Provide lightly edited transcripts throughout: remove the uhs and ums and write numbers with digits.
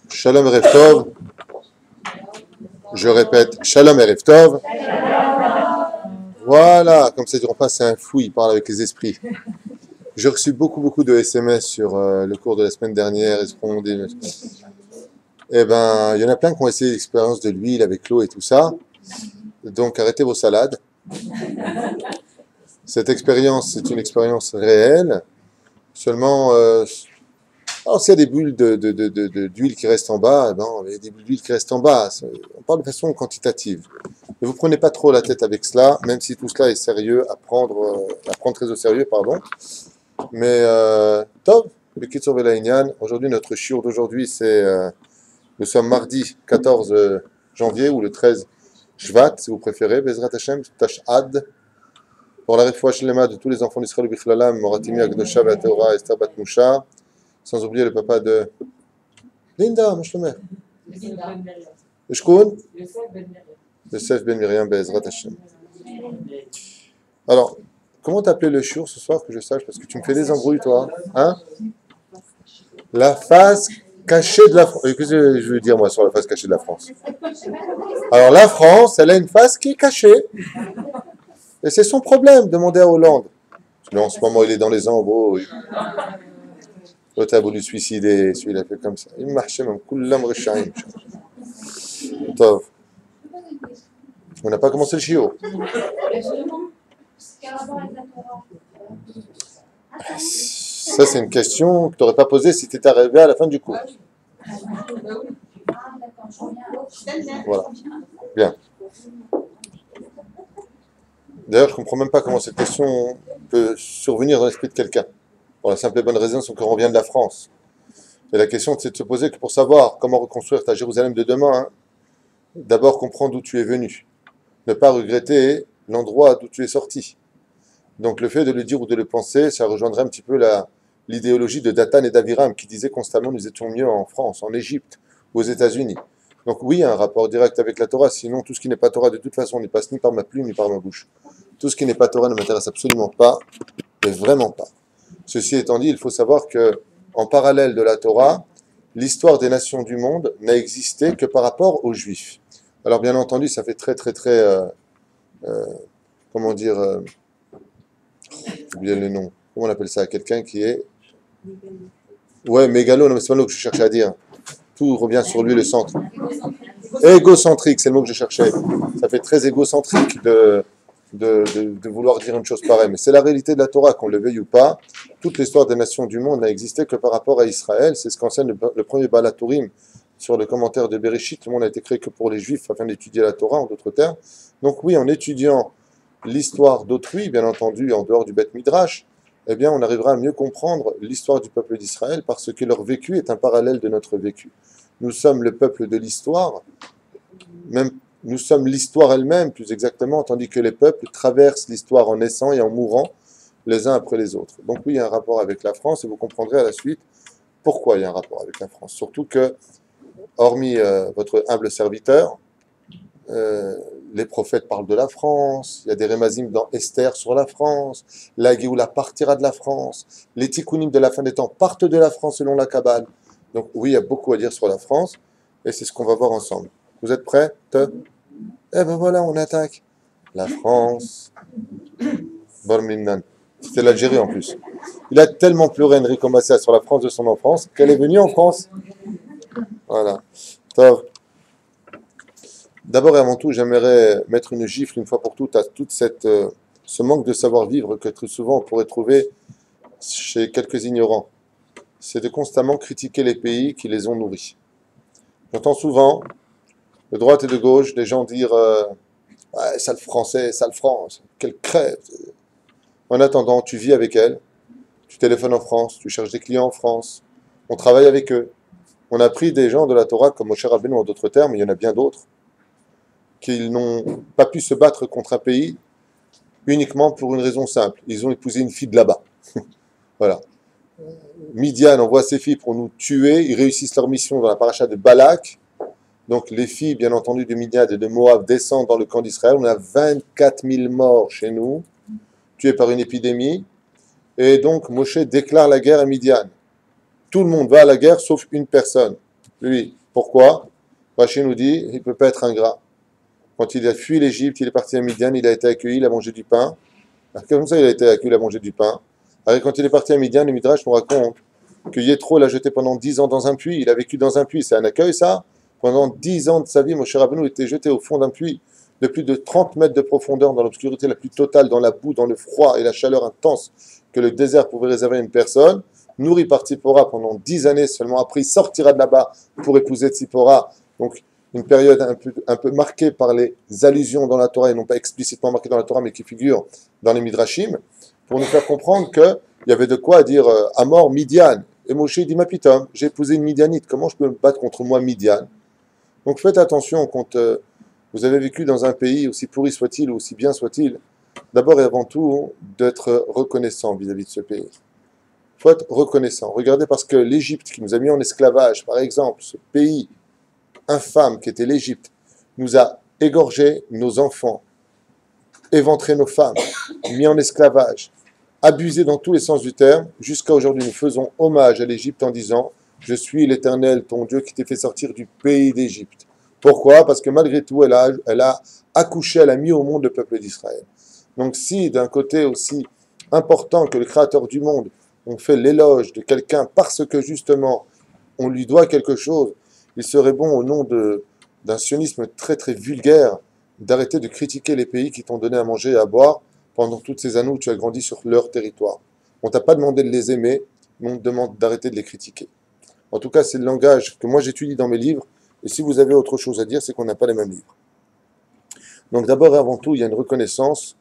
Shalom Erev Tov. Je répète, Shalom Erev Tov. Voilà, comme ça, on passe à un fou, il parle avec les esprits. J'ai reçu beaucoup de SMS sur le cours de la semaine dernière. Eh ben, il y en a plein qui ont essayé l'expérience de l'huile avec l'eau et tout ça. Donc, arrêtez vos salades. Cette expérience, c'est une expérience réelle. Seulement, alors s'il y a des bulles d'huile qui restent en bas, eh ben, il y a des bulles d'huile qui restent en bas. On parle de façon quantitative. Ne vous prenez pas trop la tête avec cela, même si tout cela est sérieux à prendre très au sérieux, pardon. Mais, Tov, le Kitzur Velaïnian, aujourd'hui, notre shiur d'aujourd'hui, c'est, nous sommes mardi 14 janvier ou le 13 Shvat, si vous préférez, Bezrat Hashem, Tash'ad, pour la réfoua shlema de tous les enfants d'Israël, Bichlalam, Moratimi, Agdosha, Vateora, Esther Bat Moucha, sans oublier le papa de Linda, Mouchlemer. Shkoun Yosef Ben Miriam, Bezrat Hashem. Alors, comment t'appelais le shiur ce soir, que je sache, parce que tu me fais des embrouilles, toi. Hein? La face cachée de la France. Qu'est-ce que je veux dire, moi, sur la face cachée de la France? Alors, la France, elle a une face qui est cachée. Et c'est son problème, demandez à Hollande. Mais en ce moment, il est dans les embrouilles. L'autre a voulu suicider, celui-là fait comme ça. Il marchait même, Kullam Rishaim. Tov. On n'a pas commencé le shiur. Ça, c'est une question que tu n'aurais pas posée si tu étais arrivé à la fin du cours. Voilà. Bien. D'ailleurs, je ne comprends même pas comment cette question peut survenir dans l'esprit de quelqu'un. Pour la simple et bonne raison, c'est qu'on vient de la France. Et la question, c'est de se poser que pour savoir comment reconstruire ta Jérusalem de demain, hein, d'abord comprendre d'où tu es venu. Ne pas regretter l'endroit d'où tu es sorti. Donc le fait de le dire ou de le penser, ça rejoindrait un petit peu l'idéologie de Dathan et d'Aviram qui disaient constamment nous étions mieux en France, en Égypte, aux États-Unis. Donc oui, il y a un rapport direct avec la Torah, sinon tout ce qui n'est pas Torah de toute façon ne passe ni par ma plume ni par ma bouche. Tout ce qui n'est pas Torah ne m'intéresse absolument pas, mais vraiment pas. Ceci étant dit, il faut savoir que en parallèle de la Torah, l'histoire des nations du monde n'a existé que par rapport aux Juifs. Alors bien entendu, ça fait très comment dire, j'ai oublié le nom. Comment on appelle ça? Quelqu'un qui est... Ouais, mégalo, non mais c'est pas le mot que je cherchais à dire. Tout revient sur lui, le centre. Égocentrique, c'est le mot que je cherchais. Ça fait très égocentrique de vouloir dire une chose pareille. Mais c'est la réalité de la Torah, qu'on le veuille ou pas. Toute l'histoire des nations du monde n'a existé que par rapport à Israël. C'est ce qu'enseigne le premier Baal HaTurim sur le commentaire de Bereshit. Le monde a été créé que pour les Juifs afin d'étudier la Torah, en d'autres termes. Donc oui, en étudiant l'histoire d'autrui, bien entendu, en dehors du Beth Midrash, eh bien, on arrivera à mieux comprendre l'histoire du peuple d'Israël parce que leur vécu est un parallèle de notre vécu. Nous sommes le peuple de l'histoire, même nous sommes l'histoire elle-même, plus exactement, tandis que les peuples traversent l'histoire en naissant et en mourant les uns après les autres. Donc oui, il y a un rapport avec la France et vous comprendrez à la suite pourquoi il y a un rapport avec la France. Surtout que, hormis votre humble serviteur, les prophètes parlent de la France, il y a des rémazim dans Esther sur la France, la Géoula partira de la France, les tikkunim de la fin des temps partent de la France selon la Kabbale. Donc oui, il y a beaucoup à dire sur la France, et c'est ce qu'on va voir ensemble. Vous êtes prêts? Eh ben voilà, on attaque. La France. Borminnan. C'était l'Algérie en plus. Il a tellement pleuré Enrico Macias sur la France de son enfance qu'elle est venue en France. Voilà. Tov. D'abord et avant tout, j'aimerais mettre une gifle une fois pour toutes à toute ce manque de savoir-vivre que très souvent on pourrait trouver chez quelques ignorants. C'est de constamment critiquer les pays qui les ont nourris. J'entends souvent, de droite et de gauche, des gens dire ouais, sale français, sale France, quelle crève. En attendant, tu vis avec elle, tu téléphones en France, tu cherches des clients en France, on travaille avec eux. On a pris des gens de la Torah comme Moshe Rabbeinu en d'autres termes, il y en a bien d'autres, qui n'ont pas pu se battre contre un pays uniquement pour une raison simple. Ils ont épousé une fille de là-bas. Voilà. Midian envoie ses filles pour nous tuer, ils réussissent leur mission dans la paracha de Balak. Donc les filles, bien entendu, de Midian et de Moab descendent dans le camp d'Israël. On a 24 000 morts chez nous, tués par une épidémie. Et donc Moshe déclare la guerre à Midian. Tout le monde va à la guerre sauf une personne. Lui. Pourquoi? Rachid nous dit, il ne peut pas être ingrat. Quand il a fui l'Égypte, il est parti à Midian, il a été accueilli, il a mangé du pain. Comme ça, il a été accueilli, il a mangé du pain. Alors, quand il est parti à Midian, le Midrash nous raconte que Yétro l'a jeté pendant 10 ans dans un puits. Il a vécu dans un puits. C'est un accueil, ça? Pendant 10 ans de sa vie, Moshe Rabbeinu était jeté au fond d'un puits de plus de 30 mètres de profondeur, dans l'obscurité la plus totale, dans la boue, dans le froid et la chaleur intense que le désert pouvait réserver à une personne. Nourri par Tzipora pendant 10 années seulement. Après, il sortira de là-bas pour épouser Tzipora. Donc, une période un peu marquée par les allusions dans la Torah, et non pas explicitement marquée dans la Torah, mais qui figurent dans les Midrashim, pour nous faire comprendre qu'il y avait de quoi dire à mort Midian. Et Moshe dit, ma pitom, j'ai épousé une Midianite, comment je peux me battre contre moi Midian? Donc faites attention quand vous avez vécu dans un pays, aussi pourri soit-il ou aussi bien soit-il, d'abord et avant tout, d'être reconnaissant vis-à-vis de ce pays. Il faut être reconnaissant. Regardez, parce que l'Égypte, qui nous a mis en esclavage, par exemple, ce pays infâme qui était l'Égypte, nous a égorgé nos enfants, éventré nos femmes, mis en esclavage, abusé dans tous les sens du terme. Jusqu'à aujourd'hui, nous faisons hommage à l'Égypte en disant « Je suis l'Éternel, ton Dieu, qui t'ai fait sortir du pays d'Égypte ». Pourquoi? Parce que malgré tout, elle a accouché, elle a mis au monde le peuple d'Israël. Donc si, d'un côté aussi important que le Créateur du monde, on fait l'éloge de quelqu'un parce que justement, on lui doit quelque chose, il serait bon, au nom d'un sionisme très très vulgaire, d'arrêter de critiquer les pays qui t'ont donné à manger et à boire pendant toutes ces années où tu as grandi sur leur territoire. On t'a pas demandé de les aimer, mais on te demande d'arrêter de les critiquer. En tout cas, c'est le langage que moi j'étudie dans mes livres, et si vous avez autre chose à dire, c'est qu'on n'a pas les mêmes livres. Donc d'abord et avant tout, il y a une reconnaissance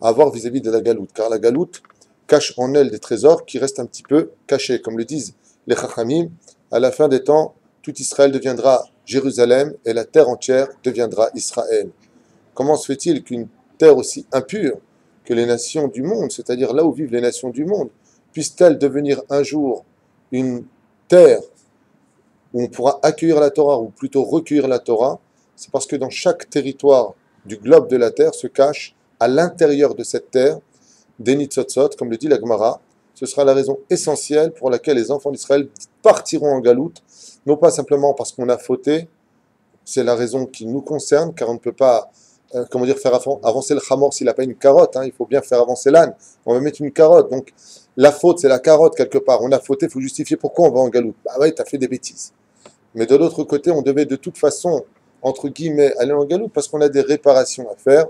à avoir vis-à-vis de la galoute, car la galoute cache en elle des trésors qui restent un petit peu cachés. Comme le disent les Chachamim, à la fin des temps, tout Israël deviendra Jérusalem et la terre entière deviendra Israël. Comment se fait-il qu'une terre aussi impure que les nations du monde, c'est-à-dire là où vivent les nations du monde, puisse-t-elle devenir un jour une terre où on pourra accueillir la Torah, ou plutôt recueillir la Torah? C'est parce que dans chaque territoire du globe de la terre se cache, à l'intérieur de cette terre, des nitzotzot, comme le dit la Gemara. Ce sera la raison essentielle pour laquelle les enfants d'Israël partiront en galoute, non pas simplement parce qu'on a fauté, c'est la raison qui nous concerne, car on ne peut pas, faire avancer le chamor s'il n'a pas une carotte, il faut bien faire avancer l'âne, on va mettre une carotte, donc la faute c'est la carotte quelque part, on a fauté, il faut justifier pourquoi on va en galoute. Bah ouais, tu as fait des bêtises. Mais de l'autre côté, on devait de toute façon, entre guillemets, aller en galoute parce qu'on a des réparations à faire,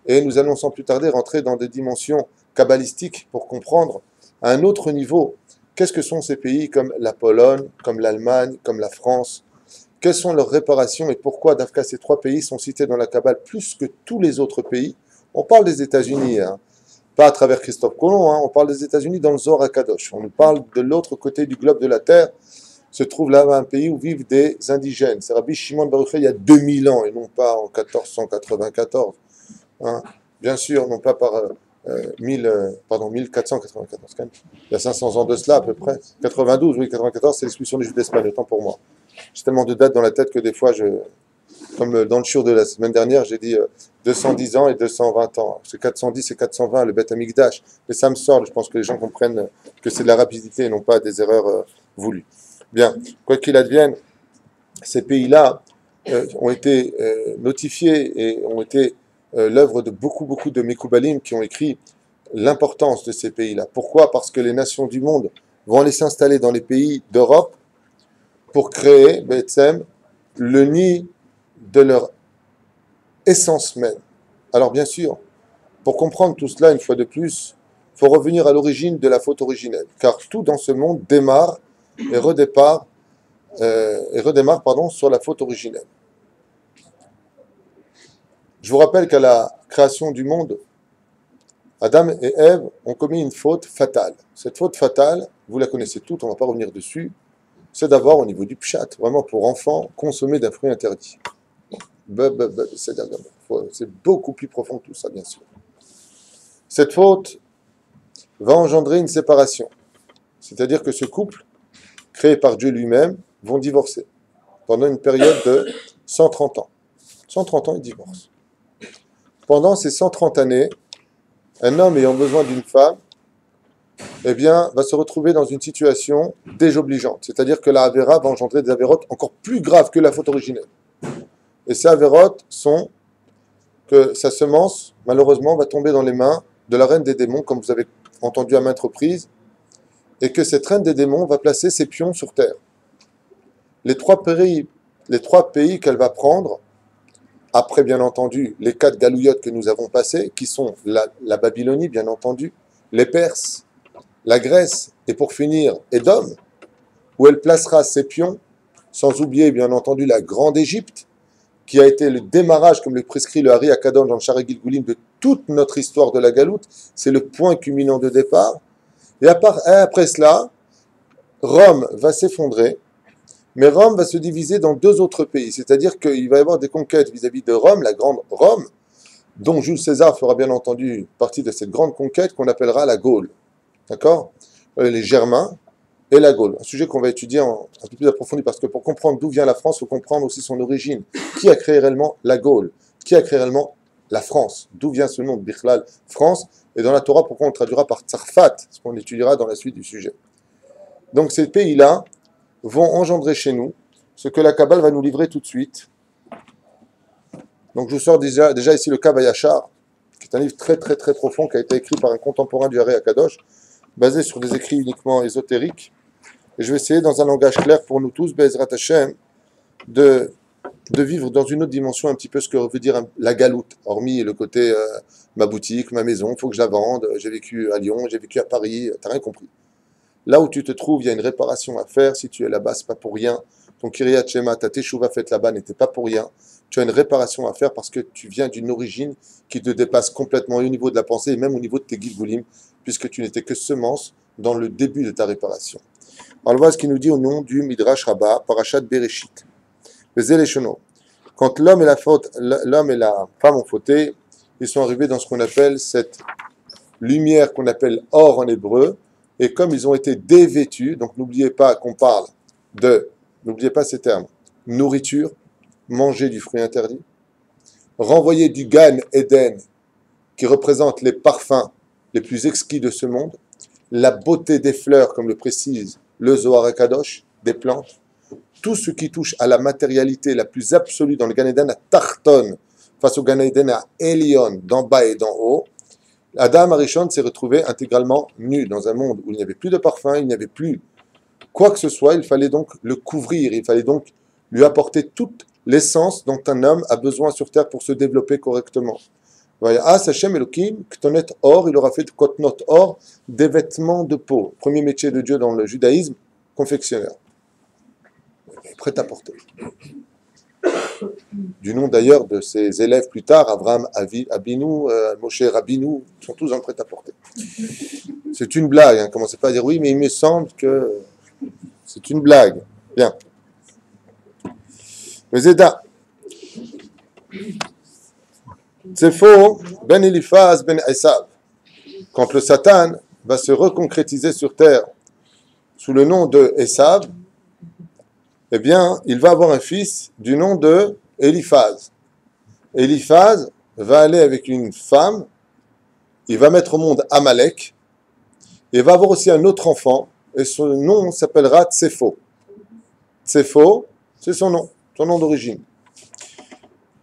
et nous allons sans plus tarder rentrer dans des dimensions kabbalistiques pour comprendre à un autre niveau qu'est-ce que sont ces pays comme la Pologne, comme l'Allemagne, comme la France, quelles sont leurs réparations et pourquoi d'Afka ces trois pays sont cités dans la Kabbale plus que tous les autres pays. On parle des États-Unis, pas à travers Christophe Colomb, on parle des États-Unis dans le Zohar HaKadosh. On nous parle de l'autre côté du globe de la Terre, se trouve là un pays où vivent des indigènes. C'est Rabbi Shimon Bar Yochai il y a 2000 ans et non pas en 1494. Bien sûr, non pas par 1494. Il y a 500 ans de cela à peu près. 92, oui, 94, c'est l'expulsion des Juifs d'Espagne, autant pour moi. J'ai tellement de dates dans la tête que des fois, comme dans le shiur de la semaine dernière, j'ai dit 210 ans et 220 ans. C'est 410 et 420, le Beth Amikdash. Mais ça me sort, je pense que les gens comprennent que c'est de la rapidité et non pas des erreurs voulues. Bien, quoi qu'il advienne, ces pays-là ont été notifiés et ont été l'œuvre de beaucoup de Mekoubalim qui ont écrit l'importance de ces pays-là. Pourquoi? Parce que les nations du monde vont aller s'installer dans les pays d'Europe pour créer, Betsem, le nid de leur essence même. Alors bien sûr, pour comprendre tout cela, une fois de plus, il faut revenir à l'origine de la faute originelle, car tout dans ce monde démarre et redémarre sur la faute originelle. Je vous rappelle qu'à la création du monde, Adam et Ève ont commis une faute fatale. Cette faute fatale, vous la connaissez toutes, on ne va pas revenir dessus, c'est d'avoir au niveau du pshat, vraiment pour enfants, consommer d'un fruit interdit. C'est beaucoup plus profond que tout ça, bien sûr. Cette faute va engendrer une séparation. C'est-à-dire que ce couple, créé par Dieu lui-même, vont divorcer pendant une période de 130 ans. 130 ans, ils divorcent. Pendant ces 130 années, un homme ayant besoin d'une femme eh bien, va se retrouver dans une situation désobligeante. C'est-à-dire que la Avera va engendrer des Avérotes encore plus graves que la faute originelle. Et ces Avérotes sont que sa semence, malheureusement, va tomber dans les mains de la reine des démons, comme vous avez entendu à maintes reprises, et que cette reine des démons va placer ses pions sur terre. Les trois pays qu'elle va prendre, après bien entendu les 4 galouillottes que nous avons passées, qui sont la Babylonie, bien entendu, les Perses, la Grèce, et pour finir, Édom, où elle placera ses pions, sans oublier bien entendu la Grande Égypte, qui a été le démarrage, comme le prescrit le Hari Akadosh dans le Shara Gilgulim, de toute notre histoire de la Galoute. C'est le point culminant de départ. Et après cela, Rome va s'effondrer, mais Rome va se diviser dans 2 autres pays. C'est-à-dire qu'il va y avoir des conquêtes vis-à-vis de Rome, la grande Rome, dont Jules César fera bien entendu partie de cette grande conquête qu'on appellera la Gaule. D'accord? Les Germains et la Gaule. Un sujet qu'on va étudier un peu plus approfondi, parce que pour comprendre d'où vient la France, il faut comprendre aussi son origine. Qui a créé réellement la Gaule? Qui a créé réellement la France? D'où vient ce nom de Bichlal, France? Et dans la Torah, pourquoi on le traduira par Tsarfat? Ce qu'on étudiera dans la suite du sujet. Donc ces pays-là vont engendrer chez nous ce que la Kabbale va nous livrer tout de suite. Donc je sors déjà ici le Kav HaYashar, qui est un livre très très très profond, qui a été écrit par un contemporain du Hari Akadosh, basé sur des écrits uniquement ésotériques. Et je vais essayer, dans un langage clair pour nous tous, Be'ezrat Hashem, de vivre dans une autre dimension un petit peu ce que veut dire la galoute, hormis le côté ma boutique, ma maison, il faut que je la vende, j'ai vécu à Lyon, j'ai vécu à Paris, t'as rien compris. Là où tu te trouves, il y a une réparation à faire. Si tu es là-bas, c'est pas pour rien. Ton Kiryat Shema, ta Teshuvah faite là-bas n'était pas pour rien. Tu as une réparation à faire parce que tu viens d'une origine qui te dépasse complètement au niveau de la pensée et même au niveau de tes Gilgulim, puisque tu n'étais que semence dans le début de ta réparation. Alors voilà ce qu'il nous dit au nom du Midrash Rabbah, Parashat Bereshit. Quand l'homme et la femme ont fauté, ils sont arrivés dans ce qu'on appelle cette lumière qu'on appelle or en hébreu, et comme ils ont été dévêtus, donc n'oubliez pas qu'on parle n'oubliez pas ces termes, nourriture, manger du fruit interdit, renvoyer du Gan Eden, qui représente les parfums les plus exquis de ce monde, la beauté des fleurs, comme le précise le Zohar HaKadosh, des plantes, tout ce qui touche à la matérialité la plus absolue dans le Gan Eden, à Tarton, face au Gan Eden, à Elion, d'en bas et d'en haut. Adam Arishon s'est retrouvé intégralement nu dans un monde où il n'y avait plus de parfum, il n'y avait plus quoi que ce soit, il fallait donc le couvrir, il fallait donc lui apporter toute l'essence dont un homme a besoin sur terre pour se développer correctement. Hashem Elohim, Ktonet Or, il aura fait de Kotnot Or des vêtements de peau. Premier métier de Dieu dans le judaïsme, confectionneur. Prêt à porter. Du nom d'ailleurs de ses élèves plus tard, Abraham Abinu, Moshe Rabinu, sont tous en prêt-à-porter. C'est une blague, hein. Commencez pas à dire oui, mais il me semble que c'est une blague. Bien. Le Zéda. C'est faux, Ben Eliphaz, Ben Esav. Quand le Satan va se reconcrétiser sur terre sous le nom de Esav, eh bien, il va avoir un fils du nom de Eliphaz. Eliphaz va aller avec une femme, il va mettre au monde Amalek, et va avoir aussi un autre enfant, et son nom s'appellera Tsepho. Tsepho, c'est son nom d'origine.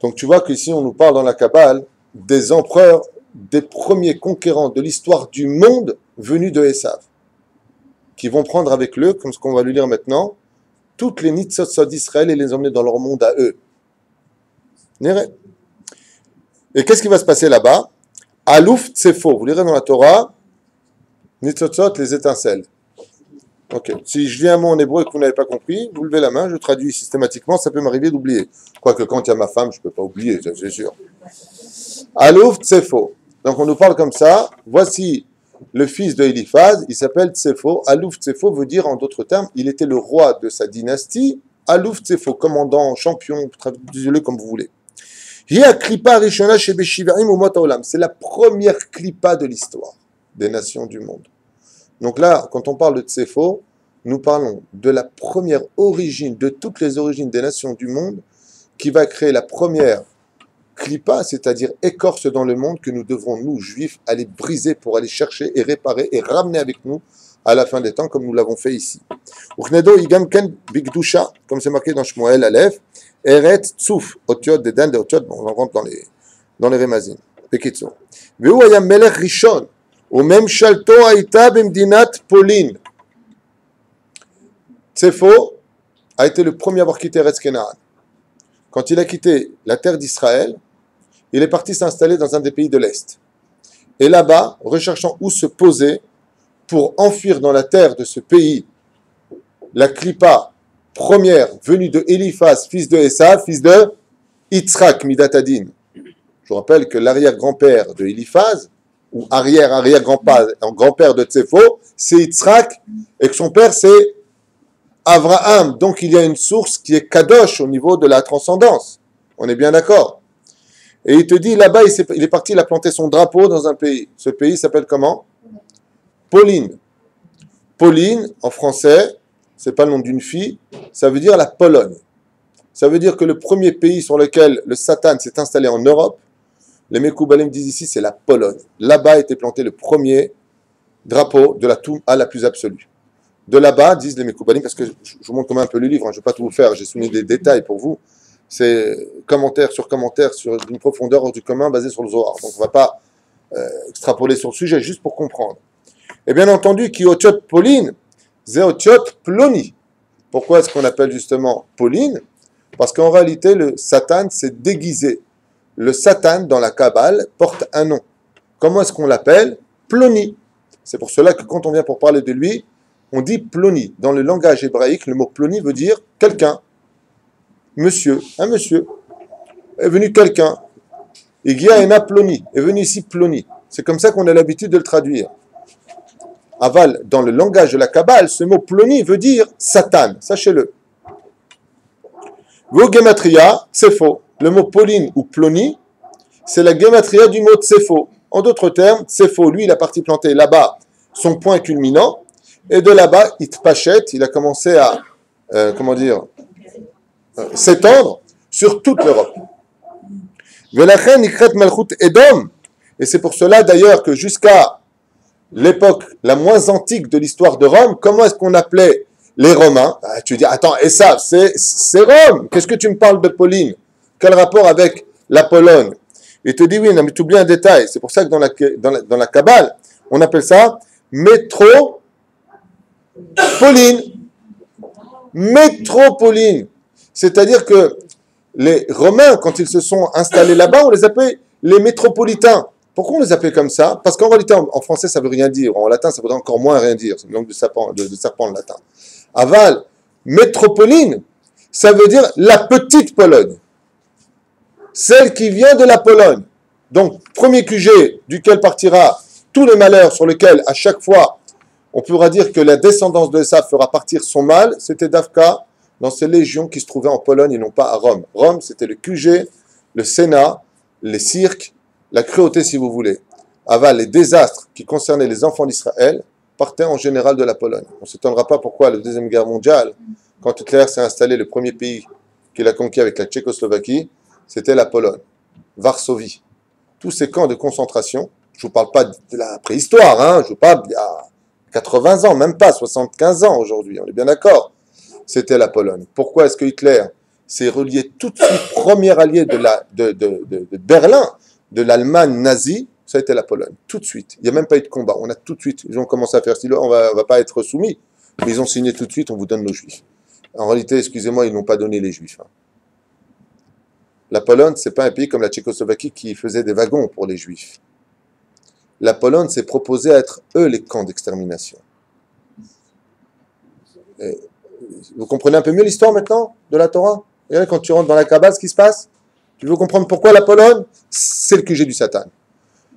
Donc tu vois qu'ici on nous parle dans la Kabbale des empereurs, des premiers conquérants de l'histoire du monde venus de Esav, qui vont prendre avec eux, comme ce qu'on va lui lire maintenant, toutes les Nitzotzot d'Israël et les emmener dans leur monde à eux. Et qu'est-ce qui va se passer là-bas? Alouf Tsepho, vous lirez dans la Torah, Nitzotzot, les étincelles. Ok. Si je viens un mot en hébreu et que vous n'avez pas compris, vous levez la main, je traduis systématiquement, ça peut m'arriver d'oublier. Quoique quand il y a ma femme, je ne peux pas oublier, c'est sûr. Alouf Tsepho. Donc on nous parle comme ça, voici le fils de Eliphaz, il s'appelle Tsepho. Alouf Tsepho veut dire, en d'autres termes, il était le roi de sa dynastie. Alouf Tsepho, commandant, champion, traduisez-le comme vous voulez. C'est la première clipa de l'histoire des nations du monde. Donc là, quand on parle de Tsepho, nous parlons de la première origine, de toutes les origines des nations du monde, qui va créer la première Klipa, c'est-à-dire écorce dans le monde que nous devrons, nous, juifs, aller briser pour aller chercher et réparer et ramener avec nous à la fin des temps, comme nous l'avons fait ici. Uchnedo igam ken bigdusha, comme c'est marqué dans Shmuel Aleph, eret tzuf, otiot de dan de otiot, bon, on rentre dans les remazim. Pekitso. Veu ayam melech rishon, ou même shalto aïta bimdinat Polin. Tsefo a été le premier à avoir quitté Eretz Kenaan. Quand il a quitté la terre d'Israël, il est parti s'installer dans un des pays de l'Est. Et là-bas, recherchant où se poser pour enfuir dans la terre de ce pays la Klippa première venue de Eliphaz, fils de Esav, fils de Yitzhak Midatadin. Je vous rappelle que l'arrière-grand-père de Eliphaz, ou arrière-arrière-grand-père de Tsefo, c'est Yitzhak, et que son père c'est Abraham. Donc il y a une source qui est kadosh au niveau de la transcendance. On est bien d'accord. Et il te dit, là-bas, il est parti, il a planté son drapeau dans un pays. Ce pays s'appelle comment? Pauline. Pauline, en français, c'est pas le nom d'une fille, ça veut dire la Pologne. Ça veut dire que le premier pays sur lequel le Satan s'est installé en Europe, les Mekoubalim disent ici, c'est la Pologne. Là-bas a été planté le premier drapeau de la Touma la plus absolue. De là-bas, disent les Mekoubalim, parce que je vous montre quand même un peu le livre, hein, je ne vais pas tout vous faire, j'ai souligné des détails pour vous. C'est commentaire sur une profondeur hors du commun basé sur le Zohar. Donc on ne va pas extrapoler sur le sujet, juste pour comprendre. Et bien entendu, qui otiot Pauline, zéotiot Ploni. Pourquoi est-ce qu'on appelle justement Pauline? Parce qu'en réalité, le Satan s'est déguisé. Le Satan, dans la Kabbale, porte un nom. Comment est-ce qu'on l'appelle? Ploni. C'est pour cela que quand on vient pour parler de lui, on dit Ploni. Dans le langage hébraïque, le mot Ploni veut dire quelqu'un. Monsieur, un monsieur. Est venu quelqu'un. Igia ena Ploni. Est venu ici Ploni. C'est comme ça qu'on a l'habitude de le traduire. Aval, dans le langage de la Kabbale, ce mot Ploni veut dire Satan. Sachez-le. Vos gematria, Tsefo. Le mot Pauline ou Ploni, c'est la gematria du mot Tsefo. En d'autres termes, Tsefo, lui, il a parti planter là-bas son point culminant, et de là-bas, il pachette, il a commencé à, s'étendre sur toute l'Europe. Velachen ikret malchut Edom, et c'est pour cela d'ailleurs que jusqu'à l'époque la moins antique de l'histoire de Rome, comment est-ce qu'on appelait les Romains? Tu dis, attends, et ça, c'est Rome. Qu'est-ce que tu me parles de Pauline? Quel rapport avec la Pologne? Il te dit, oui, non, mais tu oublies un détail. C'est pour ça que dans la Kabbale, on appelle ça métropoline. Métropoline. C'est-à-dire que les Romains, quand ils se sont installés là-bas, on les appelait les métropolitains. Pourquoi on les appelait comme ça? Parce qu'en réalité, en français, ça ne veut rien dire. En latin, ça voudrait encore moins rien dire. C'est une langue de serpent le latin. Aval, métropoline, ça veut dire la petite Pologne. Celle qui vient de la Pologne. Donc, premier QG duquel partira tous les malheurs sur lesquels, à chaque fois, on pourra dire que la descendance de Esav fera partir son mal, c'était Dafka dans ces légions qui se trouvaient en Pologne et non pas à Rome. Rome, c'était le QG, le Sénat, les cirques, la cruauté si vous voulez. Aval, les désastres qui concernaient les enfants d'Israël partaient en général de la Pologne. On ne s'étonnera pas pourquoi la Deuxième Guerre mondiale, quand Hitler s'est installé, le premier pays qu'il a conquis avec la Tchécoslovaquie, c'était la Pologne, Varsovie. Tous ces camps de concentration, je ne vous parle pas de la préhistoire, hein, je vous parle d'il y a 80 ans, même pas 75 ans aujourd'hui, on est bien d'accord. C'était la Pologne. Pourquoi est-ce que Hitler s'est relié tout de suite, premier allié de Berlin, de l'Allemagne nazie, ça a été la Pologne, tout de suite. Il n'y a même pas eu de combat, on a tout de suite, ils ont commencé à faire style, on va pas être soumis, mais ils ont signé tout de suite, on vous donne nos juifs. En réalité, excusez-moi, ils n'ont pas donné les juifs. Hein. La Pologne, ce n'est pas un pays comme la Tchécoslovaquie qui faisait des wagons pour les juifs. La Pologne s'est proposée à être, eux, les camps d'extermination. Et vous comprenez un peu mieux l'histoire maintenant de la Torah? Regardez, quand tu rentres dans la Kabbale, ce qui se passe? Tu veux comprendre pourquoi la Pologne? C'est le QG du Satan.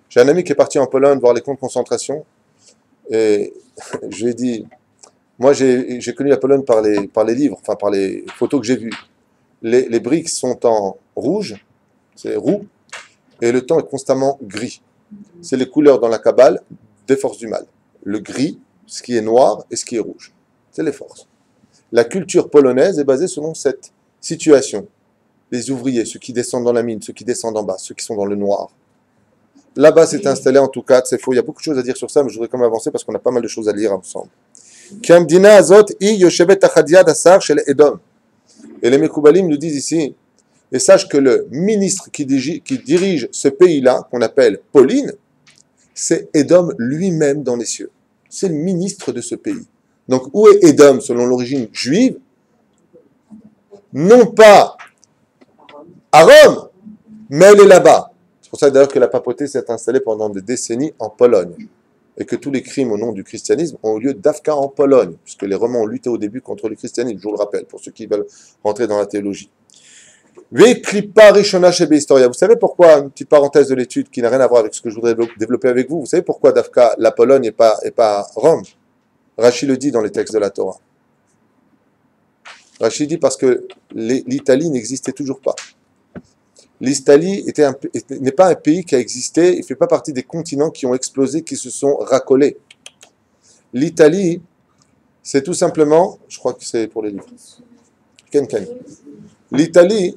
J'ai un ami qui est parti en Pologne voir les camps de concentration, et je lui ai dit, moi j'ai connu la Pologne par les livres, enfin par les photos que j'ai vues. Les briques sont en rouge, c'est roux, et le temps est constamment gris. C'est les couleurs dans la Kabbale des forces du mal. Le gris, ce qui est noir, et ce qui est rouge. C'est les forces. La culture polonaise est basée selon cette situation. les ouvriers, ceux qui descendent dans la mine, ceux qui descendent en bas, ceux qui sont dans le noir. Là-bas, c'est installé en tout cas, c'est faux. Il y a beaucoup de choses à dire sur ça, mais je voudrais quand même avancer parce qu'on a pas mal de choses à lire ensemble. Et les Mekoubalim nous disent ici, et sache que le ministre qui dirige ce pays-là, qu'on appelle Pauline, c'est Édom lui-même dans les cieux. C'est le ministre de ce pays. Donc, où est Édom selon l'origine juive? Non pas à Rome, mais elle est là-bas. C'est pour ça d'ailleurs que la papauté s'est installée pendant des décennies en Pologne. Et que tous les crimes au nom du christianisme ont eu lieu d'Afka en Pologne, puisque les Romains ont lutté au début contre le christianisme, je vous le rappelle, pour ceux qui veulent rentrer dans la théologie. Vous savez pourquoi, une petite parenthèse de l'étude qui n'a rien à voir avec ce que je voudrais développer avec vous, vous savez pourquoi d'Afka, la Pologne et pas Rome? Rachid le dit dans les textes de la Torah. Rachid dit parce que l'Italie n'existait toujours pas. L'Italie n'est pas un pays qui a existé, il ne fait pas partie des continents qui ont explosé, qui se sont racolés. L'Italie, c'est tout simplement, je crois que c'est pour les livres, l'Italie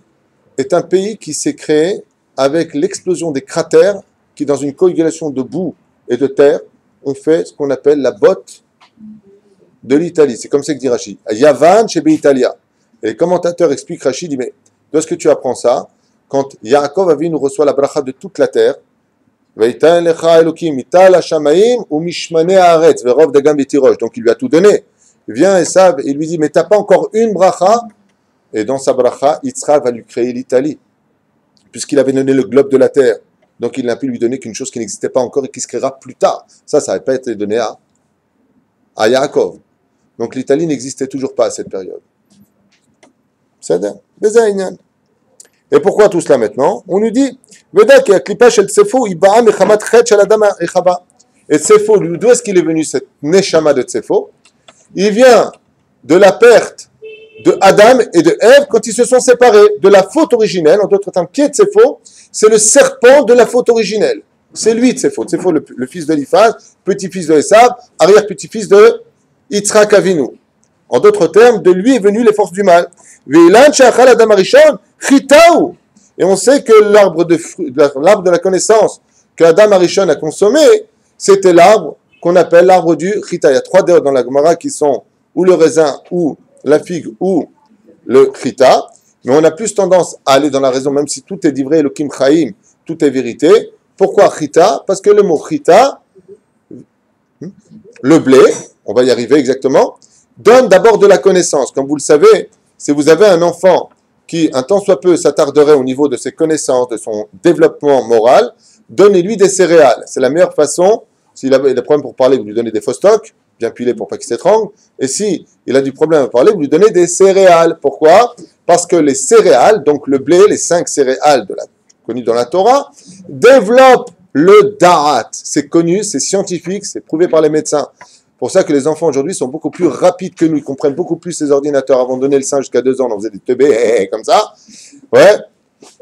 est un pays qui s'est créé avec l'explosion des cratères qui, dans une coagulation de boue et de terre, ont fait ce qu'on appelle la botte de l'Italie. C'est comme ça que dit Rachid. Yavan chez Italia. Et les commentateurs expliquent, Rachid dit, mais d'où est-ce que tu apprends ça? Quand Yaakov nous reçoit la bracha de toute la terre, donc il lui a tout donné. Il vient Esav et il lui dit, mais t'as pas encore une bracha? Et dans sa bracha, Yitzhak va lui créer l'Italie, puisqu'il avait donné le globe de la terre. Donc il n'a pu lui donner qu'une chose qui n'existait pas encore et qui se créera plus tard. Ça n'avait pas été donné à Yaakov. Donc l'Italie n'existait toujours pas à cette période. C'est ça. Et pourquoi tout cela maintenant? On nous dit, et Tsefo, d'où est-ce qu'il est venu cette Neshama de Tsefo? Il vient de la perte de Adam et de Ève quand ils se sont séparés de la faute originelle. En d'autres termes, qui est Tsefo? C'est le serpent de la faute originelle. C'est lui Tsefo. Tsefo, le fils de Eliphaz, petit-fils de Esav, arrière-petit-fils de Yitzhak Avinu. En d'autres termes, de lui est venu les forces du mal. Et on sait que l'arbre de la connaissance que Adam Arishon a consommé, c'était l'arbre qu'on appelle l'arbre du Chita. Il y a 3 déotes dans la Gemara qui sont ou le raisin, ou la figue, ou le Chita. Mais on a plus tendance à aller dans la raison, même si tout est divré, Elohim Chaim, tout est vérité. Pourquoi Chita? Parce que le mot Chita, le blé, on va y arriver exactement, donne d'abord de la connaissance. Comme vous le savez, si vous avez un enfant qui, un tant soit peu, s'attarderait au niveau de ses connaissances, de son développement moral, donnez-lui des céréales. C'est la meilleure façon. S'il a des problèmes pour parler, vous lui donnez des faux stocks, bien pilés pour pas qu'il s'étrangle. Et si il a du problème à parler, vous lui donnez des céréales. Pourquoi? Parce que les céréales, donc le blé, les 5 céréales connues dans la Torah, développent le da'at. C'est connu, c'est scientifique, c'est prouvé par les médecins. C'est pour ça que les enfants aujourd'hui sont beaucoup plus rapides que nous. Ils comprennent beaucoup plus les ordinateurs. Avant de donner le sein jusqu'à 2 ans, on en faisait des teubés comme ça. Ouais.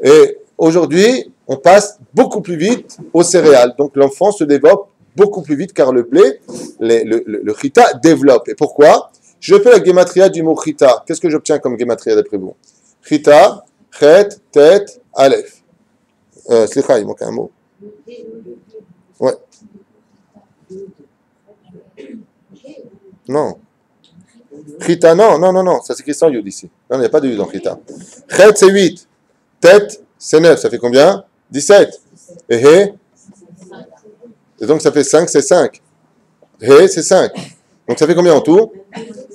Et aujourd'hui, on passe beaucoup plus vite aux céréales. Donc l'enfant se développe beaucoup plus vite car le blé, le chita développe. Et pourquoi? Je fais la gematria du mot chita. Qu'est-ce que j'obtiens comme gematria d'après vous? Chita, chet, tet, aleph. Slicha, il manque un mot. Ouais. Non. Chita, non. Ça s'écrit sans yud ici. Non, il n'y a pas de yud dans chita. Chet, c'est 8. Tet, c'est 9. Ça fait combien? 17. Et he? Et donc ça fait 5, c'est 5. He, c'est 5. Donc ça fait combien en tout?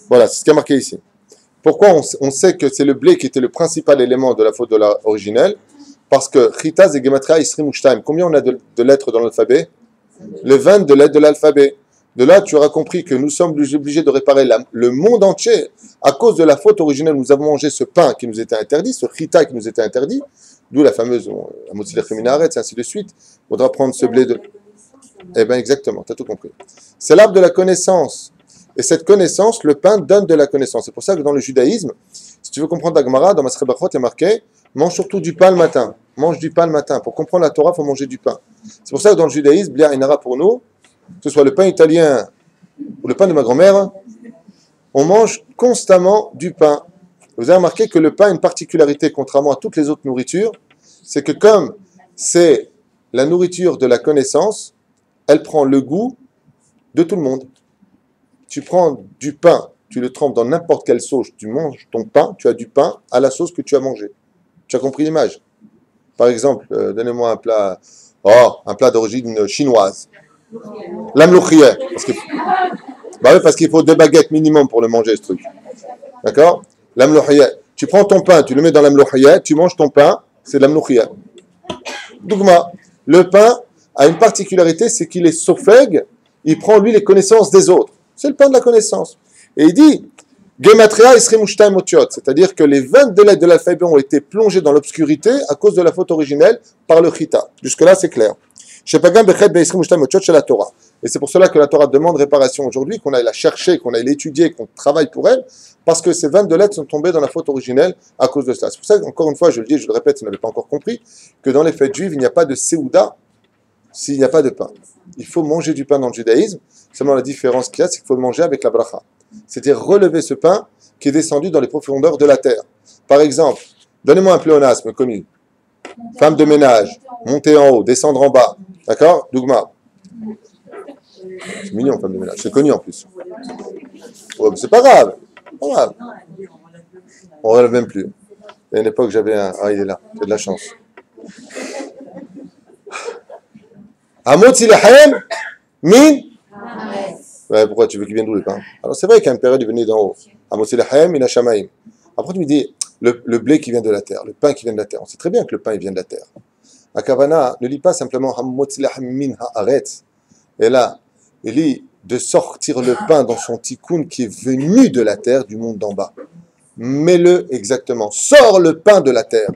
Voilà, c'est ce qui a marqué ici. Pourquoi on sait que c'est le blé qui était le principal élément de la faute de la originelle? Parce que chita, c'est gematria, isrim ushtaim. Combien on a de lettres dans l'alphabet? Le 20 de lettres de l'alphabet. De là, tu auras compris que nous sommes obligés de réparer le monde entier. À cause de la faute originelle, nous avons mangé ce pain qui nous était interdit, ce chita qui nous était interdit, d'où la fameuse Amotzilech Minaret, et ainsi de suite. Il faudra prendre ce blé de... Eh bien, exactement, tu as tout compris. C'est l'arbre de la connaissance. Et cette connaissance, le pain donne de la connaissance. C'est pour ça que dans le judaïsme, si tu veux comprendre la Gemara, dans Masreh Brachot, il y a marqué « Mange surtout du pain le matin ». Mange du pain le matin. Pour comprendre la Torah, il faut manger du pain. C'est pour ça que dans le judaïsme, Blia Inara pour nous, que ce soit le pain italien ou le pain de ma grand-mère, on mange constamment du pain. Vous avez remarqué que le pain a une particularité, contrairement à toutes les autres nourritures, c'est que comme c'est la nourriture de la connaissance, elle prend le goût de tout le monde. Tu prends du pain, tu le trempes dans n'importe quelle sauce, tu manges ton pain, tu as du pain à la sauce que tu as mangé. Tu as compris l'image? Par exemple, donnez-moi un plat d'origine chinoise. L'amloukhiyeh. Parce qu'il faut 2 baguettes minimum pour le manger, ce truc. D'accord? L'amloukhiyeh. Tu prends ton pain, tu le mets dans l'amloukhiyeh, tu manges ton pain, c'est l'amloukhiyeh. Dougma. Le pain a une particularité, c'est qu'il est sophègue, il prend lui les connaissances des autres. C'est le pain de la connaissance. Et il dit, Gematria Isri Mushtai Motiot, c'est-à-dire que les 22 lettres de l'alphabet ont été plongées dans l'obscurité à cause de la faute originelle par le Chita. Jusque-là, c'est clair. Et c'est pour cela que la Torah demande réparation aujourd'hui, qu'on aille la chercher, qu'on aille l'étudier, qu'on travaille pour elle, parce que ces 22 lettres sont tombées dans la faute originelle à cause de cela. C'est pour ça qu'encore une fois, je le dis, je le répète, si vous n'avez pas encore compris, que dans les fêtes juives, il n'y a pas de Séouda s'il n'y a pas de pain. Il faut manger du pain dans le judaïsme, seulement la différence qu'il y a, c'est qu'il faut le manger avec la bracha. C'est-à-dire relever ce pain qui est descendu dans les profondeurs de la terre. Par exemple, donnez-moi un pléonasme connu. Femme de ménage, monter en haut, descendre en bas. D'accord? Dougma. C'est mignon, femme de ménage. C'est connu en plus. Ouais, mais c'est pas grave. Pas grave. On ne relève même plus. Il y a une époque, j'avais un. Ah, il est là. J'ai de la chance. Amotzi lehem min. Ouais, pourquoi tu veux qu'il vienne d'où le pain? Alors c'est vrai qu'à une période, il venait d'en haut. Amotzi lehem min hashamaim. Après, tu me dis, le blé qui vient de la terre, le pain qui vient de la terre. On sait très bien que le pain, il vient de la terre. À Kavana, ne lit pas simplement Amotzi lehem min haaretz. Et là, il lit de sortir le pain dans son tikkun qui est venu de la terre, du monde d'en bas. Mets-le exactement. Sors le pain de la terre.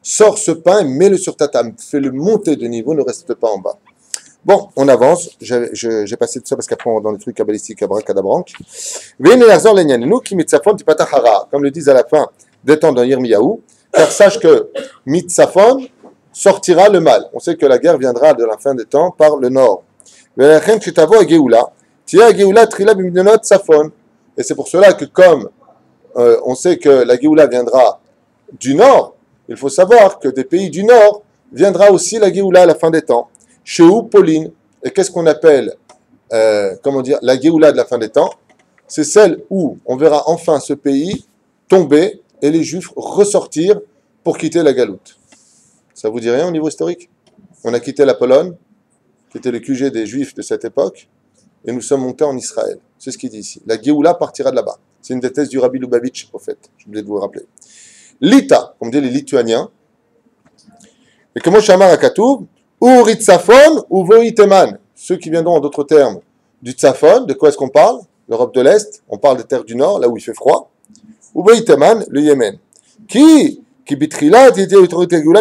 Sors ce pain et mets-le sur ta table. Fais-le monter de niveau, ne reste pas en bas. Bon, on avance. J'ai passé de ça parce qu'après on va dans les trucs kabbalistiques, abracadabranques. Comme le disent à la fin des temps dans Yirmiyahu, car sache que Mitzafon sortira le mal. On sait que la guerre viendra de la fin des temps par le nord. Et c'est pour cela que comme on sait que la Géoula viendra du nord, il faut savoir que des pays du nord viendra aussi la Géoula à la fin des temps. Chez où Pauline. Et qu'est-ce qu'on appelle la Géoula de la fin des temps? C'est celle où on verra enfin ce pays tomber et les Juifs ressortir pour quitter la Galoute. Ça vous dit rien au niveau historique? On a quitté la Pologne, qui était le QG des Juifs de cette époque, et nous sommes montés en Israël. C'est ce qu'il dit ici. La Géoula partira de là-bas. C'est une des thèses du Rabbi Lubavitch, au fait. J'ai oublié de vous le rappeler. L'Ita, comme dit les Lituaniens, et que Moshe Amar Akatouv, ou Ritzafon, ou Voiteman. Ceux qui viendront, en d'autres termes, du Tzafon, de quoi est-ce qu'on parle? L'Europe de l'Est, on parle des terres du Nord, là où il fait froid. Ou Voiteman, le Yémen. Qui bitrila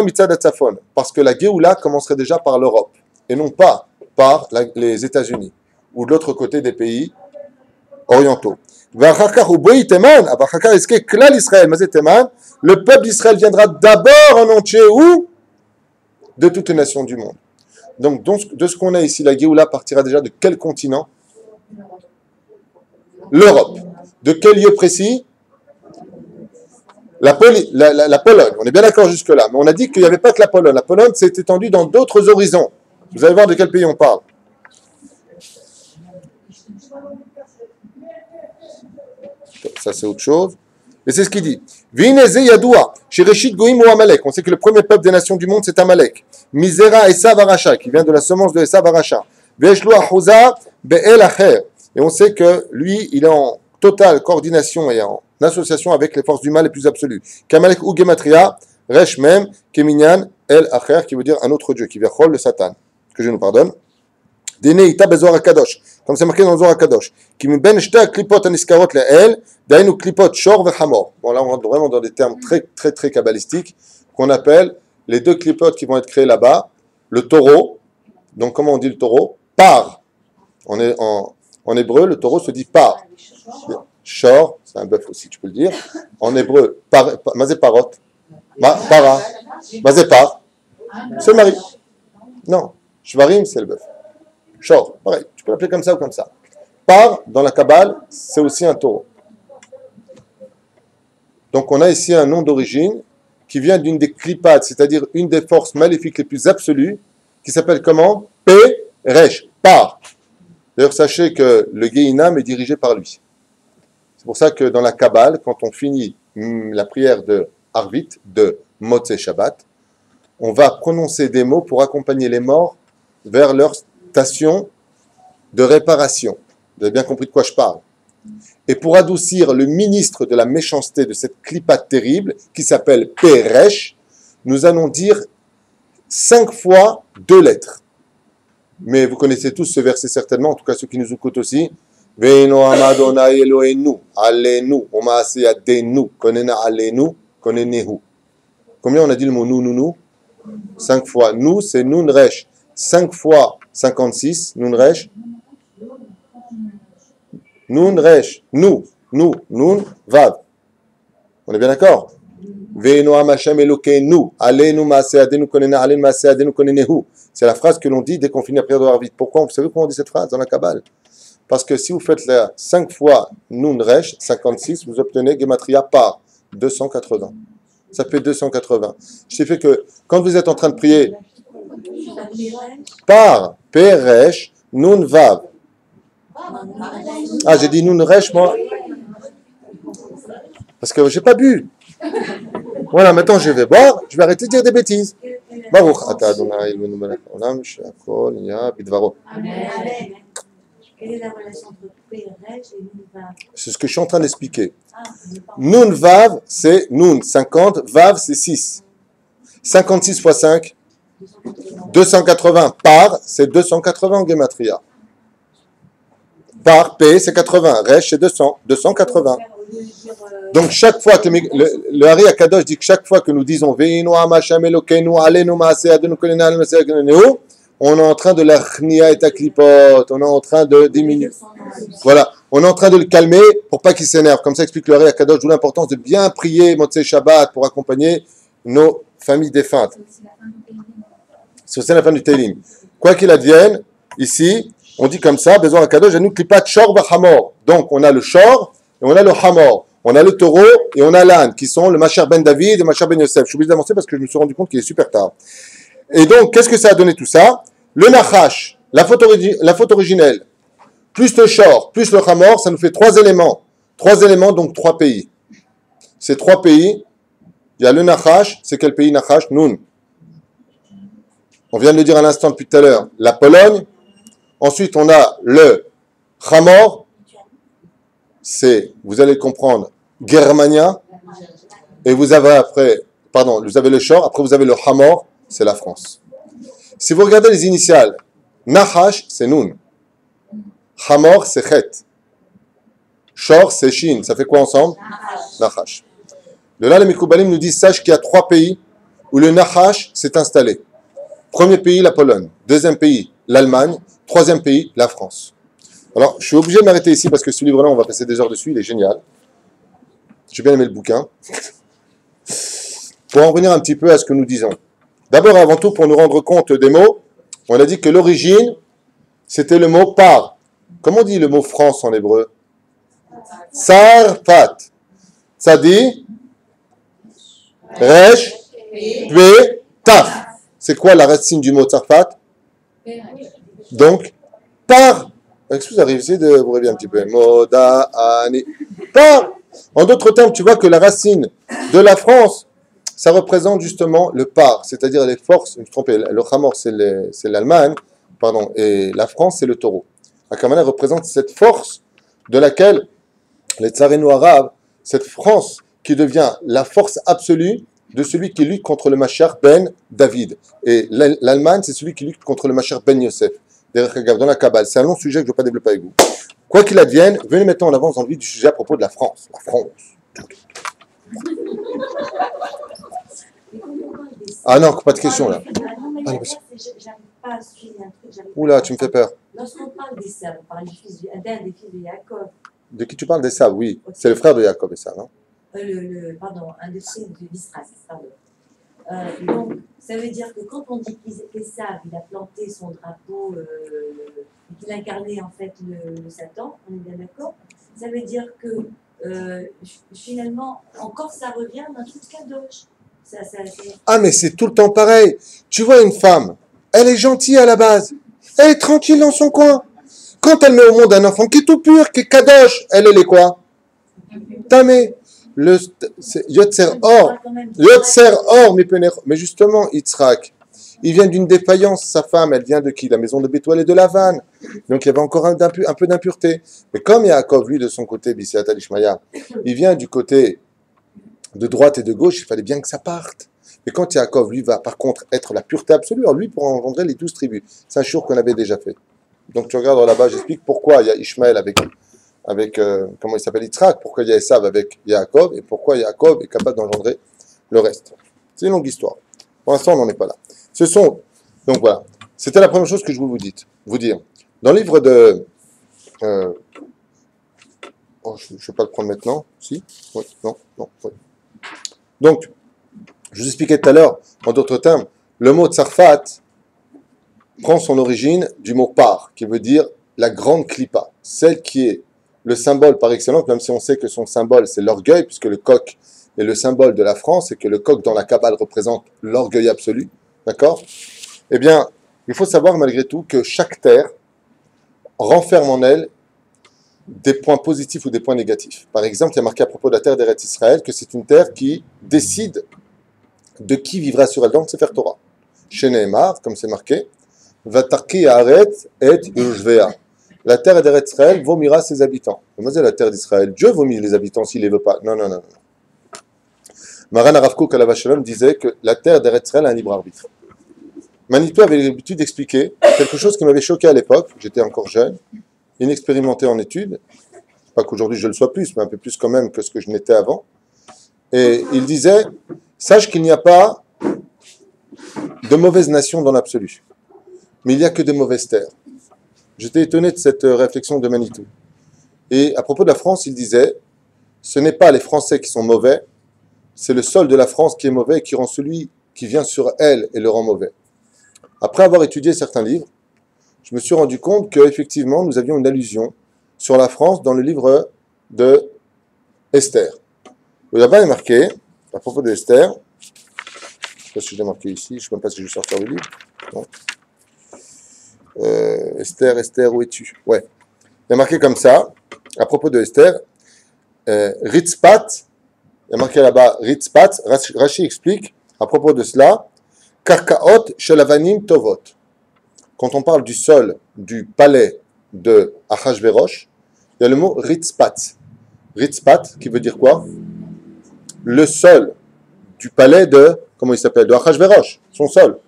mitzad Tzafon. Parce que la Géoula commencerait déjà par l'Europe, et non pas par les États-Unis, ou de l'autre côté des pays orientaux. Le peuple d'Israël viendra d'abord en entier où? De toutes les nations du monde. Donc de ce qu'on a ici, la Géoula partira déjà de quel continent? L'Europe. De quel lieu précis? La Pologne. On est bien d'accord jusque-là. Mais on a dit qu'il n'y avait pas que la Pologne. La Pologne s'est étendue dans d'autres horizons. Vous allez voir de quel pays on parle. Ça, c'est autre chose. Mais c'est ce qu'il dit. Vineze Yadoua, Shireshit Goïm ou Amalek. On sait que le premier peuple des nations du monde, c'est Amalek. Misera Esav Aracha, qui vient de la semence de Esav Aracha. Veshlo Achuza Be'el Acher. Et on sait que lui, il est en totale coordination et en association avec les forces du mal les plus absolues. Kamalek ou Gematria, Resh Mem, Keminyan, El Acher, qui veut dire un autre dieu, qui veut Chol, le Satan. Que je nous pardonne. Dene Ita Bezor HaKadosh. Comme c'est marqué dans le Zohar HaKadosh. Qui me ben shta klipot aniskarot le'el, dainu klipot shor ve'hamor. Bon, là, on rentre vraiment dans des termes très, très, très kabbalistiques, qu'on appelle les deux clipotes qui vont être créés là-bas. Le taureau. Donc, comment on dit le taureau? Par. En hébreu, le taureau se dit par. Shor, c'est un bœuf aussi, tu peux le dire. En hébreu, mazéparot. Para. Mazépar. C'est le mari. Non. Shvarim, c'est le bœuf. Shor, pareil, tu peux l'appeler comme ça ou comme ça. Par, dans la Kabbale, c'est aussi un taureau. Donc on a ici un nom d'origine qui vient d'une des clipades, c'est-à-dire une des forces maléfiques les plus absolues, qui s'appelle comment? Peresh, par. D'ailleurs, sachez que le Gehinam est dirigé par lui. C'est pour ça que dans la Kabbale, quand on finit la prière de Arvit, de Motzei Shabbat, on va prononcer des mots pour accompagner les morts vers leur station de réparation. Vous avez bien compris de quoi je parle. Et pour adoucir le ministre de la méchanceté de cette clipate terrible, qui s'appelle Peresh, nous allons dire 5 fois 2 lettres. Mais vous connaissez tous ce verset certainement, en tout cas ceux qui nous écoutent aussi. Veino Amadonai Elohenu, Alenu, Omaase Adenu, Konena Alenu, Konenehu. Combien on a dit le mot nous? 5 fois. Nous, c'est Nun Resh. 5 fois 56, Nun Resh. Nun Resh. Nous, Nun, Vav. On est bien d'accord? Veino Amashem Elokeinu, Alenu Maase Adenu, Konena Alenu Maase Adenu, Konenehu. C'est la phrase que l'on dit dès qu'on finit la prière de Arvit. Pourquoi? Vous savez pourquoi on dit cette phrase dans la Kabbale? Parce que si vous faites la 5 fois Nun Resh, 56, vous obtenez Gematria par 280. Ça fait 280. Ce qui fait que quand vous êtes en train de prier par Peresh, Nun Vav. Ah, j'ai dit Nun Resh, moi. Parce que j'ai pas bu. Voilà, maintenant je vais boire, je vais arrêter de dire des bêtises. Baruch ata Adonai Eloheinu melech haolam she'akol nהיה bidvaro. Quelle est la relation entre Peresh et Nun Vav? C'est ce que je suis en train d'expliquer. Nun Vav, c'est Nun, 50, Vav, c'est 6. 56 fois 5, 280. Par, c'est 280 en Gematria. Par, P, c'est 80. Resh, c'est 200. 280. Donc, chaque fois que le Hari Akadosh dit que chaque fois que nous disons Veinu Amashem Elokeinu, Alenu Maase Adenu Konena Alenu Maase Adenu Konenehu, on est en train de la chnia et ta clipote, on est en train de diminuer. Voilà, on est en train de le calmer pour pas qu'il s'énerve. Comme ça explique le Hari Akadosh, d'où l'importance de bien prier Motzei Shabbat pour accompagner nos familles défuntes. C'est aussi la fin du Teilim. Quoi qu'il advienne, ici, on dit comme ça, besoin Akadosh, à nous clipat Shor Bachamor. Donc, on a le Shor et on a le Hamor. On a le taureau et on a l'âne, qui sont le Masher Ben David et le Masher Ben Yosef. Je suis obligé d'avancer parce que je me suis rendu compte qu'il est super tard. Et donc, qu'est-ce que ça a donné tout ça? Le Nachash, la faute originelle, plus le Shor, plus le Hamor, ça nous fait 3 éléments. 3 éléments, donc 3 pays. Ces 3 pays, il y a le Nachash, c'est quel pays Nachash? Nun. On vient de le dire à l'instant depuis tout à l'heure, la Pologne. Ensuite, on a le Hamor, c'est, vous allez comprendre, Germania. Et vous avez après, vous avez le Shor, après vous avez le Hamor, c'est la France. Si vous regardez les initiales, Nachash, c'est Nun. Hamor, c'est Chet. Shor, c'est Shin. Ça fait quoi ensemble? Nachash. De là, les Mekoubalim nous disent, sache qu'il y a 3 pays où le Nachash s'est installé. Premier pays, la Pologne. Deuxième pays, l'Allemagne. Troisième pays, la France. Alors, je suis obligé de m'arrêter ici parce que ce livre-là, on va passer des heures dessus, il est génial. J'ai bien aimé le bouquin. Pour en revenir un petit peu à ce que nous disons. D'abord et avant tout, pour nous rendre compte des mots, on a dit que l'origine, c'était le mot par. Comment on dit le mot France en hébreu? Sarfat. Ça dit Resh, Pe, Taf. C'est quoi la racine du mot Sarfat? Donc, par. Est-ce que vous arrivez ici de vous réveiller un petit peu? Moda, Ani. Par. En d'autres termes, tu vois que la racine de la France, ça représente justement le par, c'est-à-dire les forces. Je me suis trompé, le Hamor, c'est l'Allemagne, pardon, et la France, c'est le taureau. La Kamala représente cette force de laquelle les Tsareno arabes, cette France qui devient la force absolue de celui qui lutte contre le Mashiach Ben David. Et l'Allemagne, c'est celui qui lutte contre le Mashiach Ben Yosef. Dans la Kabbale. C'est un long sujet que je ne vais pas développer avec vous. Quoi qu'il advienne, venez maintenant en avance dans le vif du sujet à propos de la France. La France. Ah non, pas de question là. J'arrive pas à suivre un truc. Oula, tu me fais peur. Lorsqu'on parle d'Esav, on parle d'un des fils de Yaakov. De qui tu parles? d'Esav, oui. Okay. C'est le frère de Yaakov, Esav, non? Pardon, un des fils d'Israël, pardon. Donc, ça veut dire que quand on dit qu'Esav, il a planté son drapeau, et qu'il incarnait en fait le Satan, on est bien d'accord? Ça veut dire que finalement, encore ça revient dans tout kadosh. Ah, mais c'est tout le temps pareil. Tu vois une femme, elle est gentille à la base. Elle est tranquille dans son coin. Quand elle met au monde un enfant qui est tout pur, qui est kadosh, elle est quoi? Tamé. Yotzer or. Yotzer or, mais justement, Yitzhak, il vient d'une défaillance. Sa femme, elle vient de qui? La maison de Bethuel et de Lavan. Donc il y avait encore un peu d'impureté. Mais comme Yaakov, lui, de son côté, Bisiat Alishmaya, il vient du côté de droite et de gauche, il fallait bien que ça parte. Mais quand Yaakov, lui, va par contre être la pureté absolue, alors lui pourra engendrer les 12 tribus. C'est un shiur qu'on avait déjà fait. Donc tu regardes là-bas, j'explique pourquoi il y a Ishmaël avec comment il s'appelle, Yitzhak, pourquoi il y a Esav avec Yaakov, et pourquoi Yaakov est capable d'engendrer le reste. C'est une longue histoire. Pour l'instant, on n'en est pas là. Donc voilà, c'était la première chose que je voulais vous dire. Dans le livre de... je ne vais pas le prendre maintenant. Si? Oui, non, oui. Donc, je vous expliquais tout à l'heure, en d'autres termes, le mot tsarfat prend son origine du mot par, qui veut dire la grande clipa, celle qui est le symbole par excellence, même si on sait que son symbole c'est l'orgueil, puisque le coq est le symbole de la France et que le coq dans la Kabbale représente l'orgueil absolu, d'accord? Eh bien, il faut savoir malgré tout que chaque terre renferme en elle des points positifs ou des points négatifs. Par exemple, il y a marqué à propos de la terre d'Eretz Israël que c'est une terre qui décide de qui vivra sur elle dans le Sefer Torah. Chez Nehemar, comme c'est marqué, Vatarki Haaretz et Yushvea. La terre d'Eretz Israël vomira ses habitants. Comment c'est la terre d'Israël? Dieu vomit les habitants s'il ne les veut pas. Non. Maran Arav Kook Alav Shalom disait que la terre d'Eretz Israël a un libre arbitre. Manitou avait l'habitude d'expliquer quelque chose qui m'avait choqué à l'époque. J'étais encore jeune, inexpérimenté en études. Pas qu'aujourd'hui je le sois plus, mais un peu plus quand même que ce que je n'étais avant. Et il disait, sache qu'il n'y a pas de mauvaises nations dans l'absolu, mais il n'y a que des mauvaises terres. J'étais étonné de cette réflexion de Manitou. Et à propos de la France, il disait, ce n'est pas les Français qui sont mauvais, c'est le sol de la France qui est mauvais et qui rend celui qui vient sur elle et le rend mauvais. Après avoir étudié certains livres, je me suis rendu compte qu'effectivement, nous avions une allusion sur la France dans le livre de Esther. Là-bas, il est marqué, à propos de Esther, je ne sais pas si je l'ai marqué ici, je ne sais même pas si je vais sortir le livre. Non. Esther, où es-tu? Ouais. Il y a marqué comme ça, à propos de Esther, Ritzpat, il y a marqué là-bas Ritzpat, Rashi explique, à propos de cela, Karkaot Shelavanim Tovot. Quand on parle du sol du palais de Achashverosh, il y a le mot Ritzpat. Ritzpat, qui veut dire quoi? Le sol du palais de, comment il s'appelle? De Achashverosh, son sol.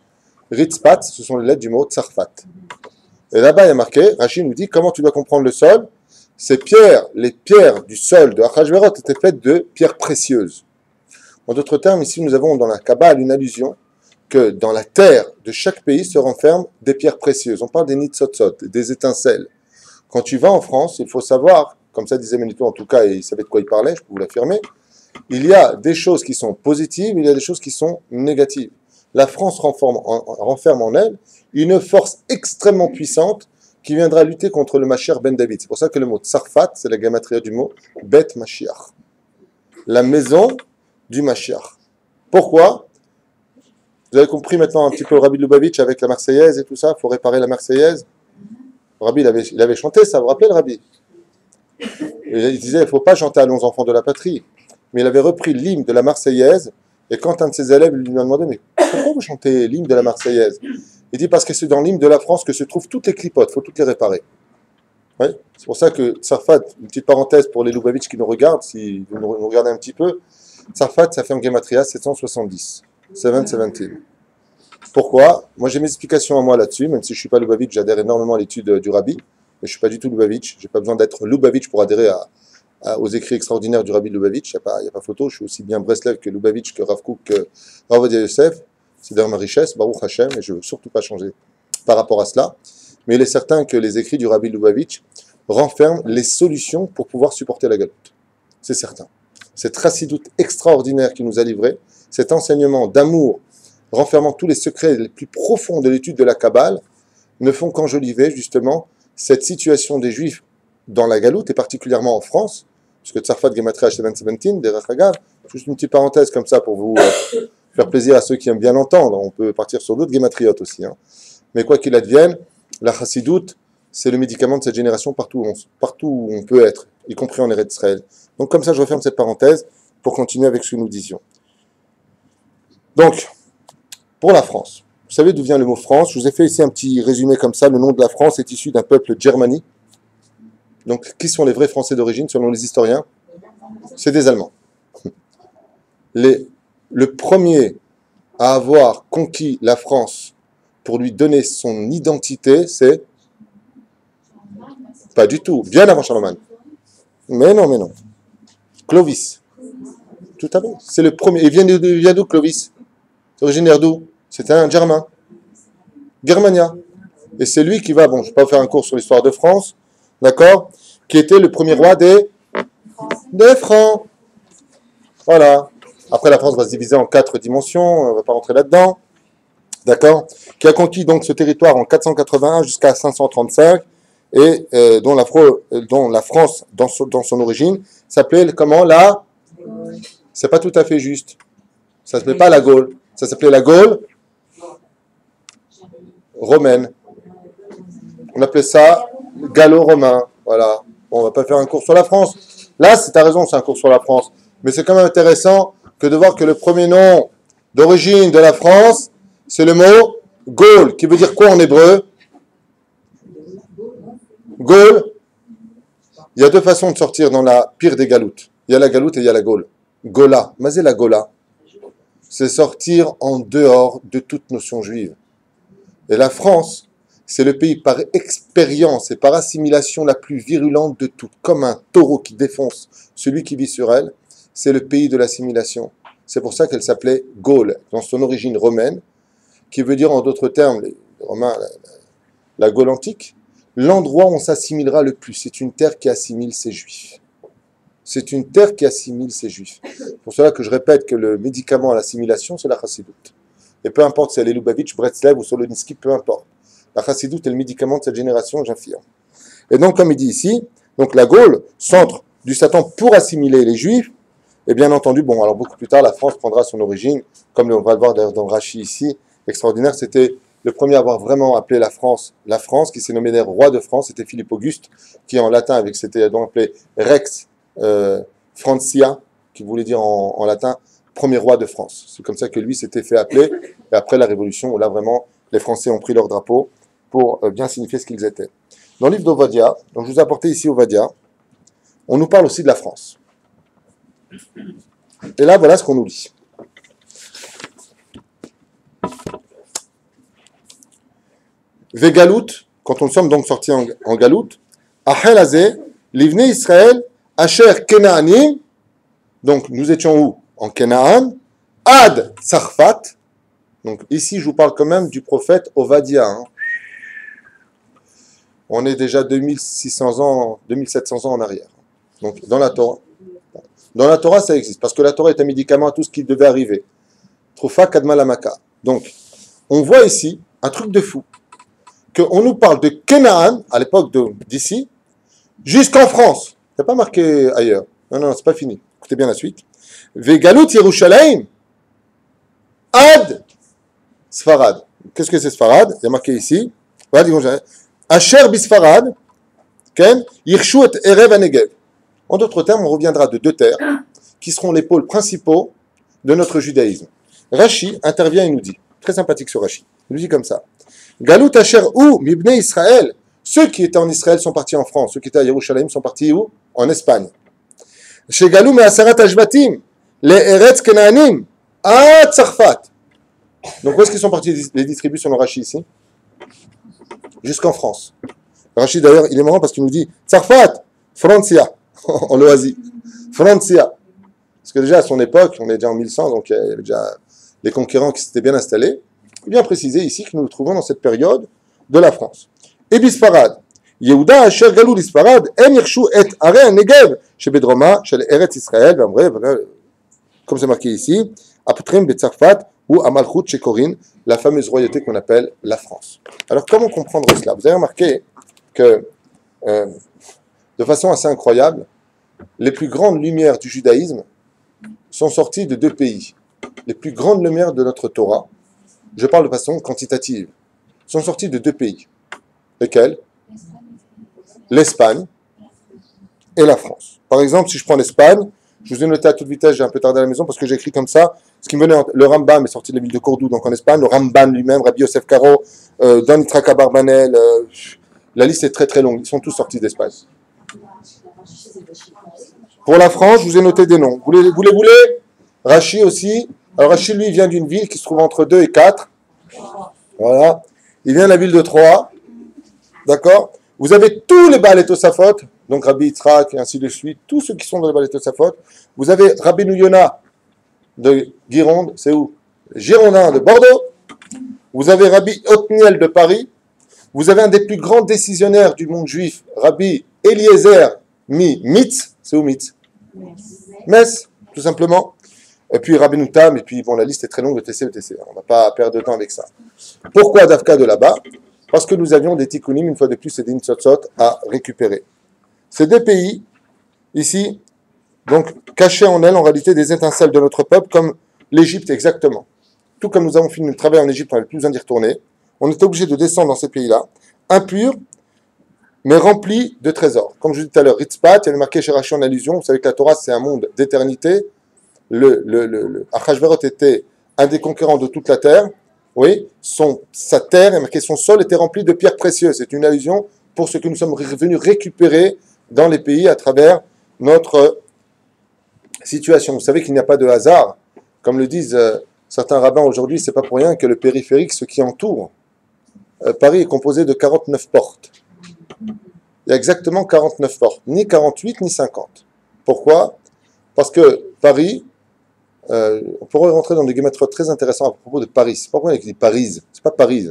Ritzpat, ce sont les lettres du mot Tsarfat. Et là-bas, il y a marqué, Rashi nous dit, comment tu dois comprendre le sol? Les pierres du sol de Achashverosh étaient faites de pierres précieuses. En d'autres termes, ici, nous avons dans la Kabbale une allusion que dans la terre de chaque pays se renferment des pierres précieuses. On parle des nitzotzot, des étincelles. Quand tu vas en France, il faut savoir, comme ça disait Manitou en tout cas, et il savait de quoi il parlait, je peux vous l'affirmer, il y a des choses qui sont positives, il y a des choses qui sont négatives. La France renferme en elle une force extrêmement puissante qui viendra lutter contre le Mashiach ben David. C'est pour ça que le mot Tsarfat, c'est la gematria du mot Bet Mashiach. La maison du Mashiach. Pourquoi? Vous avez compris maintenant un petit peu Rabbi Lubavitch avec la Marseillaise et tout ça, il faut réparer la Marseillaise. Rabbi, il avait chanté ça, vous vous rappelez le Rabbi? Il disait, il ne faut pas chanter Allons enfants de la patrie. Mais il avait repris l'hymne de la Marseillaise, et quand un de ses élèves lui a demandé, mais pourquoi vous chantez l'hymne de la Marseillaise? Il dit, parce que c'est dans l'hymne de la France que se trouvent toutes les clipotes, il faut toutes les réparer. Ouais, c'est pour ça que Tsarfat, une petite parenthèse pour les Lubavitch qui nous regardent, si vous nous regardez un petit peu, Tsarfat, ça fait en Gematria 770. 717. Pourquoi? Moi j'ai mes explications à moi là-dessus, même si je ne suis pas Lubavitch, j'adhère énormément à l'étude du Rabbi, mais je ne suis pas du tout Lubavitch, je n'ai pas besoin d'être Lubavitch pour adhérer aux écrits extraordinaires du Rabbi Lubavitch, il n'y a pas photo, je suis aussi bien Breslev que Lubavitch, que Rav Kook, que Rav Ovadia Yosef, c'est d'ailleurs ma richesse, Baruch Hashem, et je ne veux surtout pas changer par rapport à cela, mais il est certain que les écrits du Rabbi Lubavitch renferment les solutions pour pouvoir supporter la galoute, c'est certain. Cette chassidoute extraordinaire qui nous a livré, cet enseignement d'amour renfermant tous les secrets les plus profonds de l'étude de la Kabbale, ne font qu'enjoliver justement cette situation des Juifs dans la galoute, et particulièrement en France, parce que Tzarfat Gematria H717, des Rachagav, juste une petite parenthèse comme ça pour vous faire plaisir à ceux qui aiment bien l'entendre. On peut partir sur d'autres Gematriotes aussi. Hein. Mais quoi qu'il advienne, la Chassidoute, c'est le médicament de cette génération partout où on peut être, y compris en Eretz Israël. Donc comme ça, je referme cette parenthèse pour continuer avec ce que nous disions. Donc, pour la France, vous savez d'où vient le mot France? Je vous ai fait ici un petit résumé comme ça. Le nom de la France est issu d'un peuple germanique. Donc, qui sont les vrais Français d'origine, selon les historiens? C'est des Allemands. Le premier à avoir conquis la France pour lui donner son identité, c'est... Pas du tout, bien avant Charlemagne. Mais non. Clovis. Tout à fait. C'est le premier. Il vient d'où, Clovis? C'est originaire d'où? C'était un Germain. Germania. Et c'est lui qui va, bon, je ne vais pas faire un cours sur l'histoire de France, d'accord? Qui était le premier roi des Francs. Voilà. Après, la France va se diviser en 4 dimensions, on ne va pas rentrer là-dedans. D'accord? Qui a conquis donc ce territoire en 481 jusqu'à 535, et dont la France, dans son origine, s'appelait comment? C'est pas tout à fait juste. Ça ne s'appelait pas la Gaule. Ça s'appelait la Gaule romaine. On appelait ça gallo-romain. Voilà. Bon, on va pas faire un cours sur la France. Là, tu as raison, c'est un cours sur la France. Mais c'est quand même intéressant que de voir que le premier nom d'origine de la France, c'est le mot Gaule, qui veut dire quoi en hébreu? Gaule. Il y a 2 façons de sortir dans la pire des galoutes. Il y a la galoute et il y a la Gaule. Gola. Mais c'est la Gola. C'est sortir en dehors de toute notion juive. Et la France, c'est le pays par expérience et par assimilation la plus virulente de toutes. Comme un taureau qui défonce celui qui vit sur elle, c'est le pays de l'assimilation. C'est pour ça qu'elle s'appelait Gaule, dans son origine romaine, qui veut dire en d'autres termes, les Romains, la Gaule antique, l'endroit où on s'assimilera le plus. C'est une terre qui assimile ses juifs. C'est une terre qui assimile ses juifs. C'est pour cela que je répète que le médicament à l'assimilation, c'est la chassidoute. Et peu importe si elle est Lubavitch, Bretzlev ou Soloninsky, peu importe. La chassidoute est le médicament de cette génération, j'affirme. Et donc, comme il dit ici, donc la Gaule, centre du Satan pour assimiler les juifs, et bien entendu, bon, alors beaucoup plus tard, la France prendra son origine, comme on va le voir dans Rachi ici, extraordinaire, c'était le premier à avoir vraiment appelé la France, qui s'est nommé d'ailleurs roi de France, c'était Philippe Auguste, qui en latin, c'était donc appelé Rex Francia, qui voulait dire en latin premier roi de France. C'est comme ça que lui s'était fait appeler, et après la Révolution, là vraiment, les Français ont pris leur drapeau pour bien signifier ce qu'ils étaient. Dans le livre d'Ovadia, donc je vous ai apporté ici Ovadia, on nous parle aussi de la France. Et là, voilà ce qu'on nous lit. Vegalout, quand on sommes donc sortis en Galout, Achel Azeh, l'Ivné Israël, Asher Kenaanim, donc nous étions où? En Kenaan, Ad Sarfat, donc ici je vous parle quand même du prophète Ovadia. Hein. On est déjà 2600 ans, 2700 ans en arrière. Donc dans la Torah. Dans la Torah, ça existe, parce que la Torah est un médicament à tout ce qui devait arriver. Trofa Kadmalamaka. Donc, on voit ici un truc de fou. Qu'on nous parle de Kenaan, à l'époque d'ici, jusqu'en France. C'est pas marqué ailleurs. Non, c'est pas fini. Écoutez bien la suite. Vegalut Yerushalayim Ad Sfarad. Qu'est-ce que c'est Sfarad? Il y a marqué ici. Asher Bisfarad, Ken, Yirshu et Erev Anegev. En d'autres termes, on reviendra de 2 terres qui seront les pôles principaux de notre judaïsme. Rashi intervient et nous dit, très sympathique ce Rashi, il nous dit comme ça. Galut Asher ou Mibne Israël, ceux qui étaient en Israël sont partis en France, ceux qui étaient à Yerushalayim sont partis où? En Espagne. Chez Galou Me'asarat Ashvatim, les Eretz Kenaanim, à Tzarfat. Donc où est-ce qu'ils sont partis les distributs selon Rashi ici? Jusqu'en France. Rashi d'ailleurs, il est marrant parce qu'il nous dit Tzarfat, Francia. En l'Oasie. Francia. Parce que déjà à son époque, on est déjà en 1100, donc il y avait déjà les conquérants qui s'étaient bien installés. Il est bien précisé ici que nous nous trouvons dans cette période de la France. Et Bisfarad. Yehuda Asher Galou Bisfarad, En Yirshu et Are Negev, chez Bedroma, chez Eretz Israël, comme c'est marqué ici, Apotrim Betzarfat ou Amalchut chez Corinne, la fameuse royauté qu'on appelle la France. Alors comment comprendre cela? Vous avez remarqué que de façon assez incroyable, les plus grandes lumières du judaïsme sont sorties de deux pays. Les plus grandes lumières de notre Torah, je parle de façon quantitative, sont sorties de deux pays. Lesquels? L'Espagne et la France. Par exemple, si je prends l'Espagne, je vous ai noté à toute vitesse, j'ai un peu tardé à la maison parce que j'ai écrit comme ça. Ce qui me venait, le Rambam est sorti de la ville de Cordoue, donc en Espagne. Le Ramban lui-même, Rabbi Yosef Karo, Don Yitzhak Abarbanel, la liste est très très longue. Ils sont tous sortis d'Espagne. Pour la France, je vous ai noté des noms. Vous les voulez? Rachi aussi. Alors Rachi, lui, vient d'une ville qui se trouve entre 2 et 4. Voilà. Il vient de la ville de Troyes. D'accord? Vous avez tous les Baalei Tosafot, donc Rabbi Yitzhak et ainsi de suite, tous ceux qui sont dans les Baalei Tosafot. Vous avez Rabbi Yona de Gironde, c'est où? Girondin de Bordeaux. Vous avez Rabbi Otniel de Paris. Vous avez un des plus grands décisionnaires du monde juif, Rabbi Eliezer Mitz. C'est où Mitz? Metz, tout simplement. Et puis Rabbi Noutam, et puis bon, la liste est très longue de TC. On ne va pas perdre de temps avec ça. Pourquoi Dafka de là-bas? Parce que nous avions des tikkunim, une fois de plus, et des nitzotzot à récupérer. Ces deux pays, ici, donc, cachaient en elles, en réalité, des étincelles de notre peuple, comme l'Égypte exactement. Tout comme nous avons fini le travail en Égypte, on n'avait plus besoin d'y retourner. On était obligé de descendre dans ces pays-là, impurs, mais remplis de trésors. Comme je vous disais tout à l'heure, Ritzpat, il y avait marqué chez Rachi en allusion, vous savez que la Torah, c'est un monde d'éternité. Achashverot était un des conquérants de toute la terre. Oui, sa terre, marqué son sol, était rempli de pierres précieuses. C'est une allusion pour ce que nous sommes venus récupérer dans les pays à travers notre situation. Vous savez qu'il n'y a pas de hasard. Comme le disent certains rabbins aujourd'hui, c'est pas pour rien que le périphérique, ce qui entoure Paris, est composé de 49 portes. Il y a exactement 49 portes, ni 48 ni 50. Pourquoi? Parce que Paris, on pourrait rentrer dans des guématrotes très intéressants à propos de Paris. Pourquoi on écrit Paris? C'est pas Paris.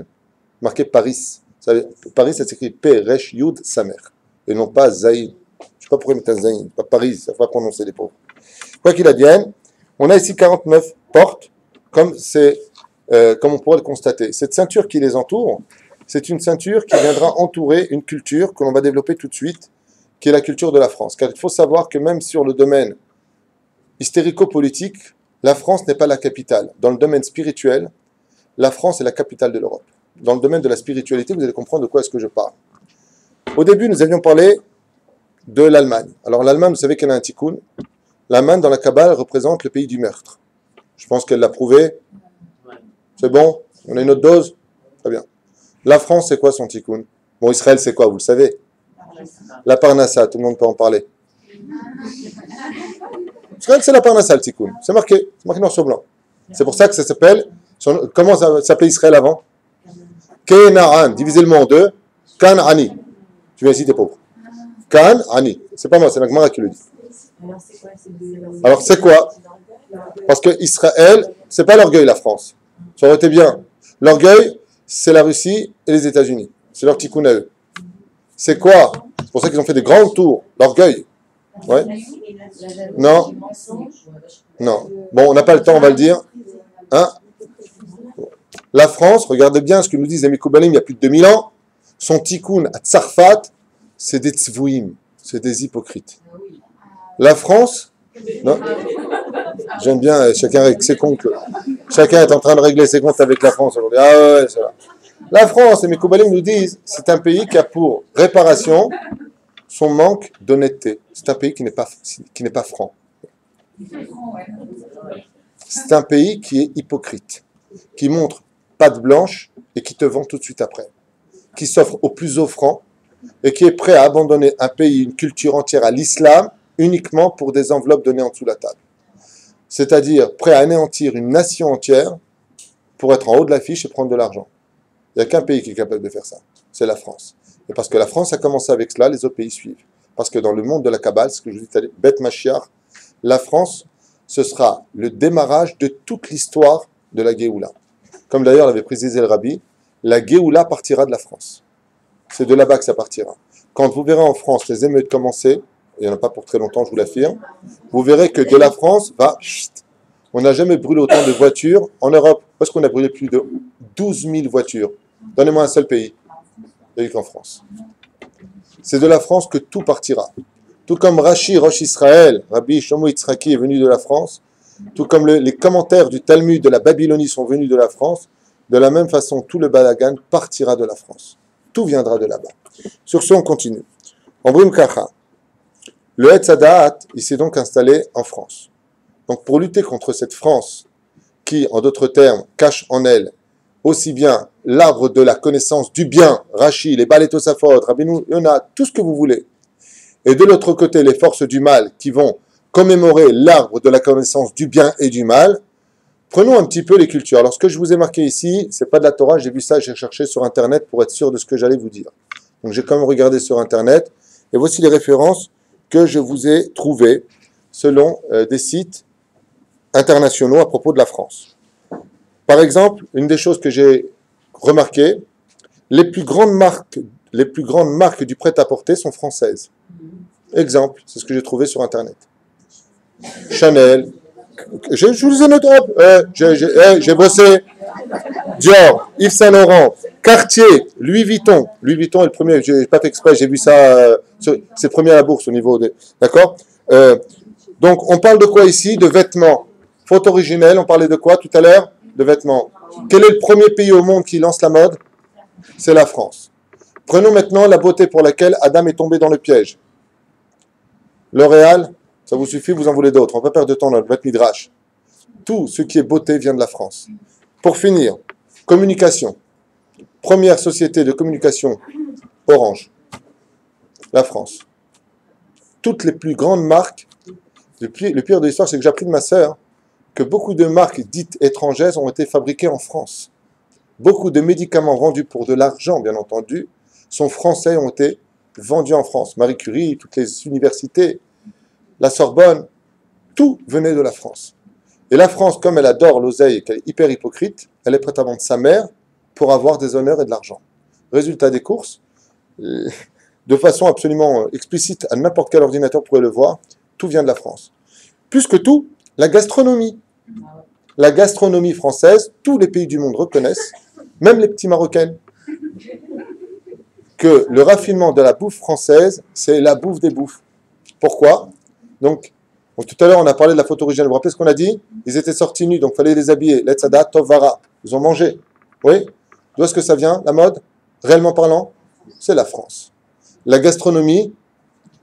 Marqué Paris. Paris, ça s'écrit P-Resh Yud Samer. Et non pas Zaïd. Je ne sais pas pourquoi mettre un Zaïd. Pas Paris, ça ne va pas prononcer les pauvres. Quoi qu'il advienne, on a ici 49 portes, comme on pourrait le constater. Cette ceinture qui les entoure, c'est une ceinture qui viendra entourer une culture que l'on va développer tout de suite, qui est la culture de la France. Car il faut savoir que même sur le domaine hystérico-politique, la France n'est pas la capitale. Dans le domaine spirituel, la France est la capitale de l'Europe. Dans le domaine de la spiritualité, vous allez comprendre de quoi est-ce que je parle. Au début, nous avions parlé de l'Allemagne. Alors l'Allemagne, vous savez qu'elle a un tikkun. L'Allemagne, dans la Kabbale, représente le pays du meurtre. Je pense qu'elle l'a prouvé. C'est bon? On a une autre dose? Très bien. La France, c'est quoi son tikkun? Bon, Israël, c'est quoi? Vous le savez? La Parnassa, tout le monde peut en parler. Israël, c'est la Parnassa, le tikkun. C'est marqué noir sur blanc. C'est pour ça que ça s'appelle... Comment ça s'appelait Israël avant? Kenaan, divisez le mot en deux. Kan'ani. Tu viens ici, t'es pauvre. Kan'ani. C'est pas moi, c'est la Gemara qui le dit. Alors c'est quoi? Parce que Israël, c'est pas l'orgueil, la France. Ça aurait été bien. L'orgueil, c'est la Russie et les États-Unis. C'est leur tikkun à eux. C'est quoi? C'est pour ça qu'ils ont fait des grands tours. L'orgueil. Ouais. Non. Non. Bon, on n'a pas le temps, on va le dire. Hein? La France, regardez bien ce que nous disent les Mikoubalim il y a plus de 2000 ans. Son tikkun à Tsarfat, c'est des tzvouim, c'est des hypocrites. La France, non? J'aime bien, chacun avec ses comptes. Chacun est en train de régler ses comptes avec la France aujourd'hui. Ah ouais, c'est là. La France, les Mikoubalim nous disent, c'est un pays qui a pour réparation son manque d'honnêteté. C'est un pays qui n'est pas franc. C'est un pays qui est hypocrite, qui montre patte blanche et qui te vend tout de suite après, qui s'offre au plus offrant et qui est prêt à abandonner un pays, une culture entière à l'islam uniquement pour des enveloppes données en dessous de la table. C'est-à-dire prêt à anéantir une nation entière pour être en haut de l'affiche et prendre de l'argent. Il n'y a qu'un pays qui est capable de faire ça, c'est la France. Et parce que la France a commencé avec cela, les autres pays suivent. Parce que dans le monde de la Kabbale, ce que je vous dis, Beth Mashiach, la France, ce sera le démarrage de toute l'histoire de la Géoula. Comme d'ailleurs l'avait précisé le Rabbi, la Géoula partira de la France. C'est de là-bas que ça partira. Quand vous verrez en France les émeutes commencer, il n'y en a pas pour très longtemps, je vous l'affirme, vous verrez que de la France va... On n'a jamais brûlé autant de voitures en Europe. Parce qu'on a brûlé plus de 12 000 voitures. Donnez-moi un seul pays. Il n'y a qu'en France. C'est de la France que tout partira. tout comme Rashi, Rosh Israël, Rabbi Shlomo Yitzhaki est venu de la France, tout comme les commentaires du Talmud de la Babylonie sont venus de la France, de la même façon, tout le balagan partira de la France. Tout viendra de là-bas. Sur ce, on continue. En Brim Kacha, le Etz Hadaat, il s'est donc installé en France. Donc, pour lutter contre cette France qui, en d'autres termes, cache en elle aussi bien l'arbre de la connaissance du bien, Rashi, les Baalei Tosafot, Rabbeinu Yonah, tout ce que vous voulez, et de l'autre côté, les forces du mal qui vont commémorer l'arbre de la connaissance du bien et du mal, prenons un petit peu les cultures. Alors, ce que je vous ai marqué ici, c'est pas de la Torah, j'ai vu ça, j'ai cherché sur Internet pour être sûr de ce que j'allais vous dire. Donc, j'ai quand même regardé sur Internet, et voici les références que je vous ai trouvées selon des sites internationaux à propos de la France. Par exemple, une des choses que j'ai remarquées, les plus grandes marques du prêt-à-porter sont françaises. Exemple, c'est ce que j'ai trouvé sur Internet. Chanel, je vous ai noté, j'ai bossé. Dior, Yves Saint Laurent, Cartier, Louis Vuitton. Louis Vuitton est le premier, je n'ai pas fait exprès, j'ai vu ça, c'est le premier à la bourse au niveau des... D'accord donc, on parle de quoi ici? De vêtements. Faute originelle, on parlait de quoi tout à l'heure? De vêtements. Quel est le premier pays au monde qui lance la mode? C'est la France. Prenons maintenant la beauté pour laquelle Adam est tombé dans le piège. L'Oréal, ça vous suffit, vous en voulez d'autres. On ne va pas perdre de temps dans le Beth Midrash. Tout ce qui est beauté vient de la France. Pour finir, communication. Première société de communication, Orange. La France. Toutes les plus grandes marques, le pire de l'histoire, c'est que j'ai appris de ma sœur que beaucoup de marques dites étrangères ont été fabriquées en France. Beaucoup de médicaments vendus pour de l'argent, bien entendu, sont français et ont été vendus en France. Marie Curie, toutes les universités, la Sorbonne, tout venait de la France. Et la France, comme elle adore l'oseille et qu'elle est hyper hypocrite, elle est prête à vendre sa mère pour avoir des honneurs et de l'argent. Résultat des courses, de façon absolument explicite, à n'importe quel ordinateur pourrait le voir, tout vient de la France. Plus que tout, la gastronomie. La gastronomie française, tous les pays du monde reconnaissent, même les petits Marocains, que le raffinement de la bouffe française, c'est la bouffe des bouffes. Pourquoi? Donc, tout à l'heure, on a parlé de la photo originale. Vous vous rappelez ce qu'on a dit? Ils étaient sortis nus, donc il fallait les habiller. Letzada, Tovara. Ils ont mangé. Oui? D'où est-ce que ça vient, la mode? Réellement parlant, c'est la France. La gastronomie,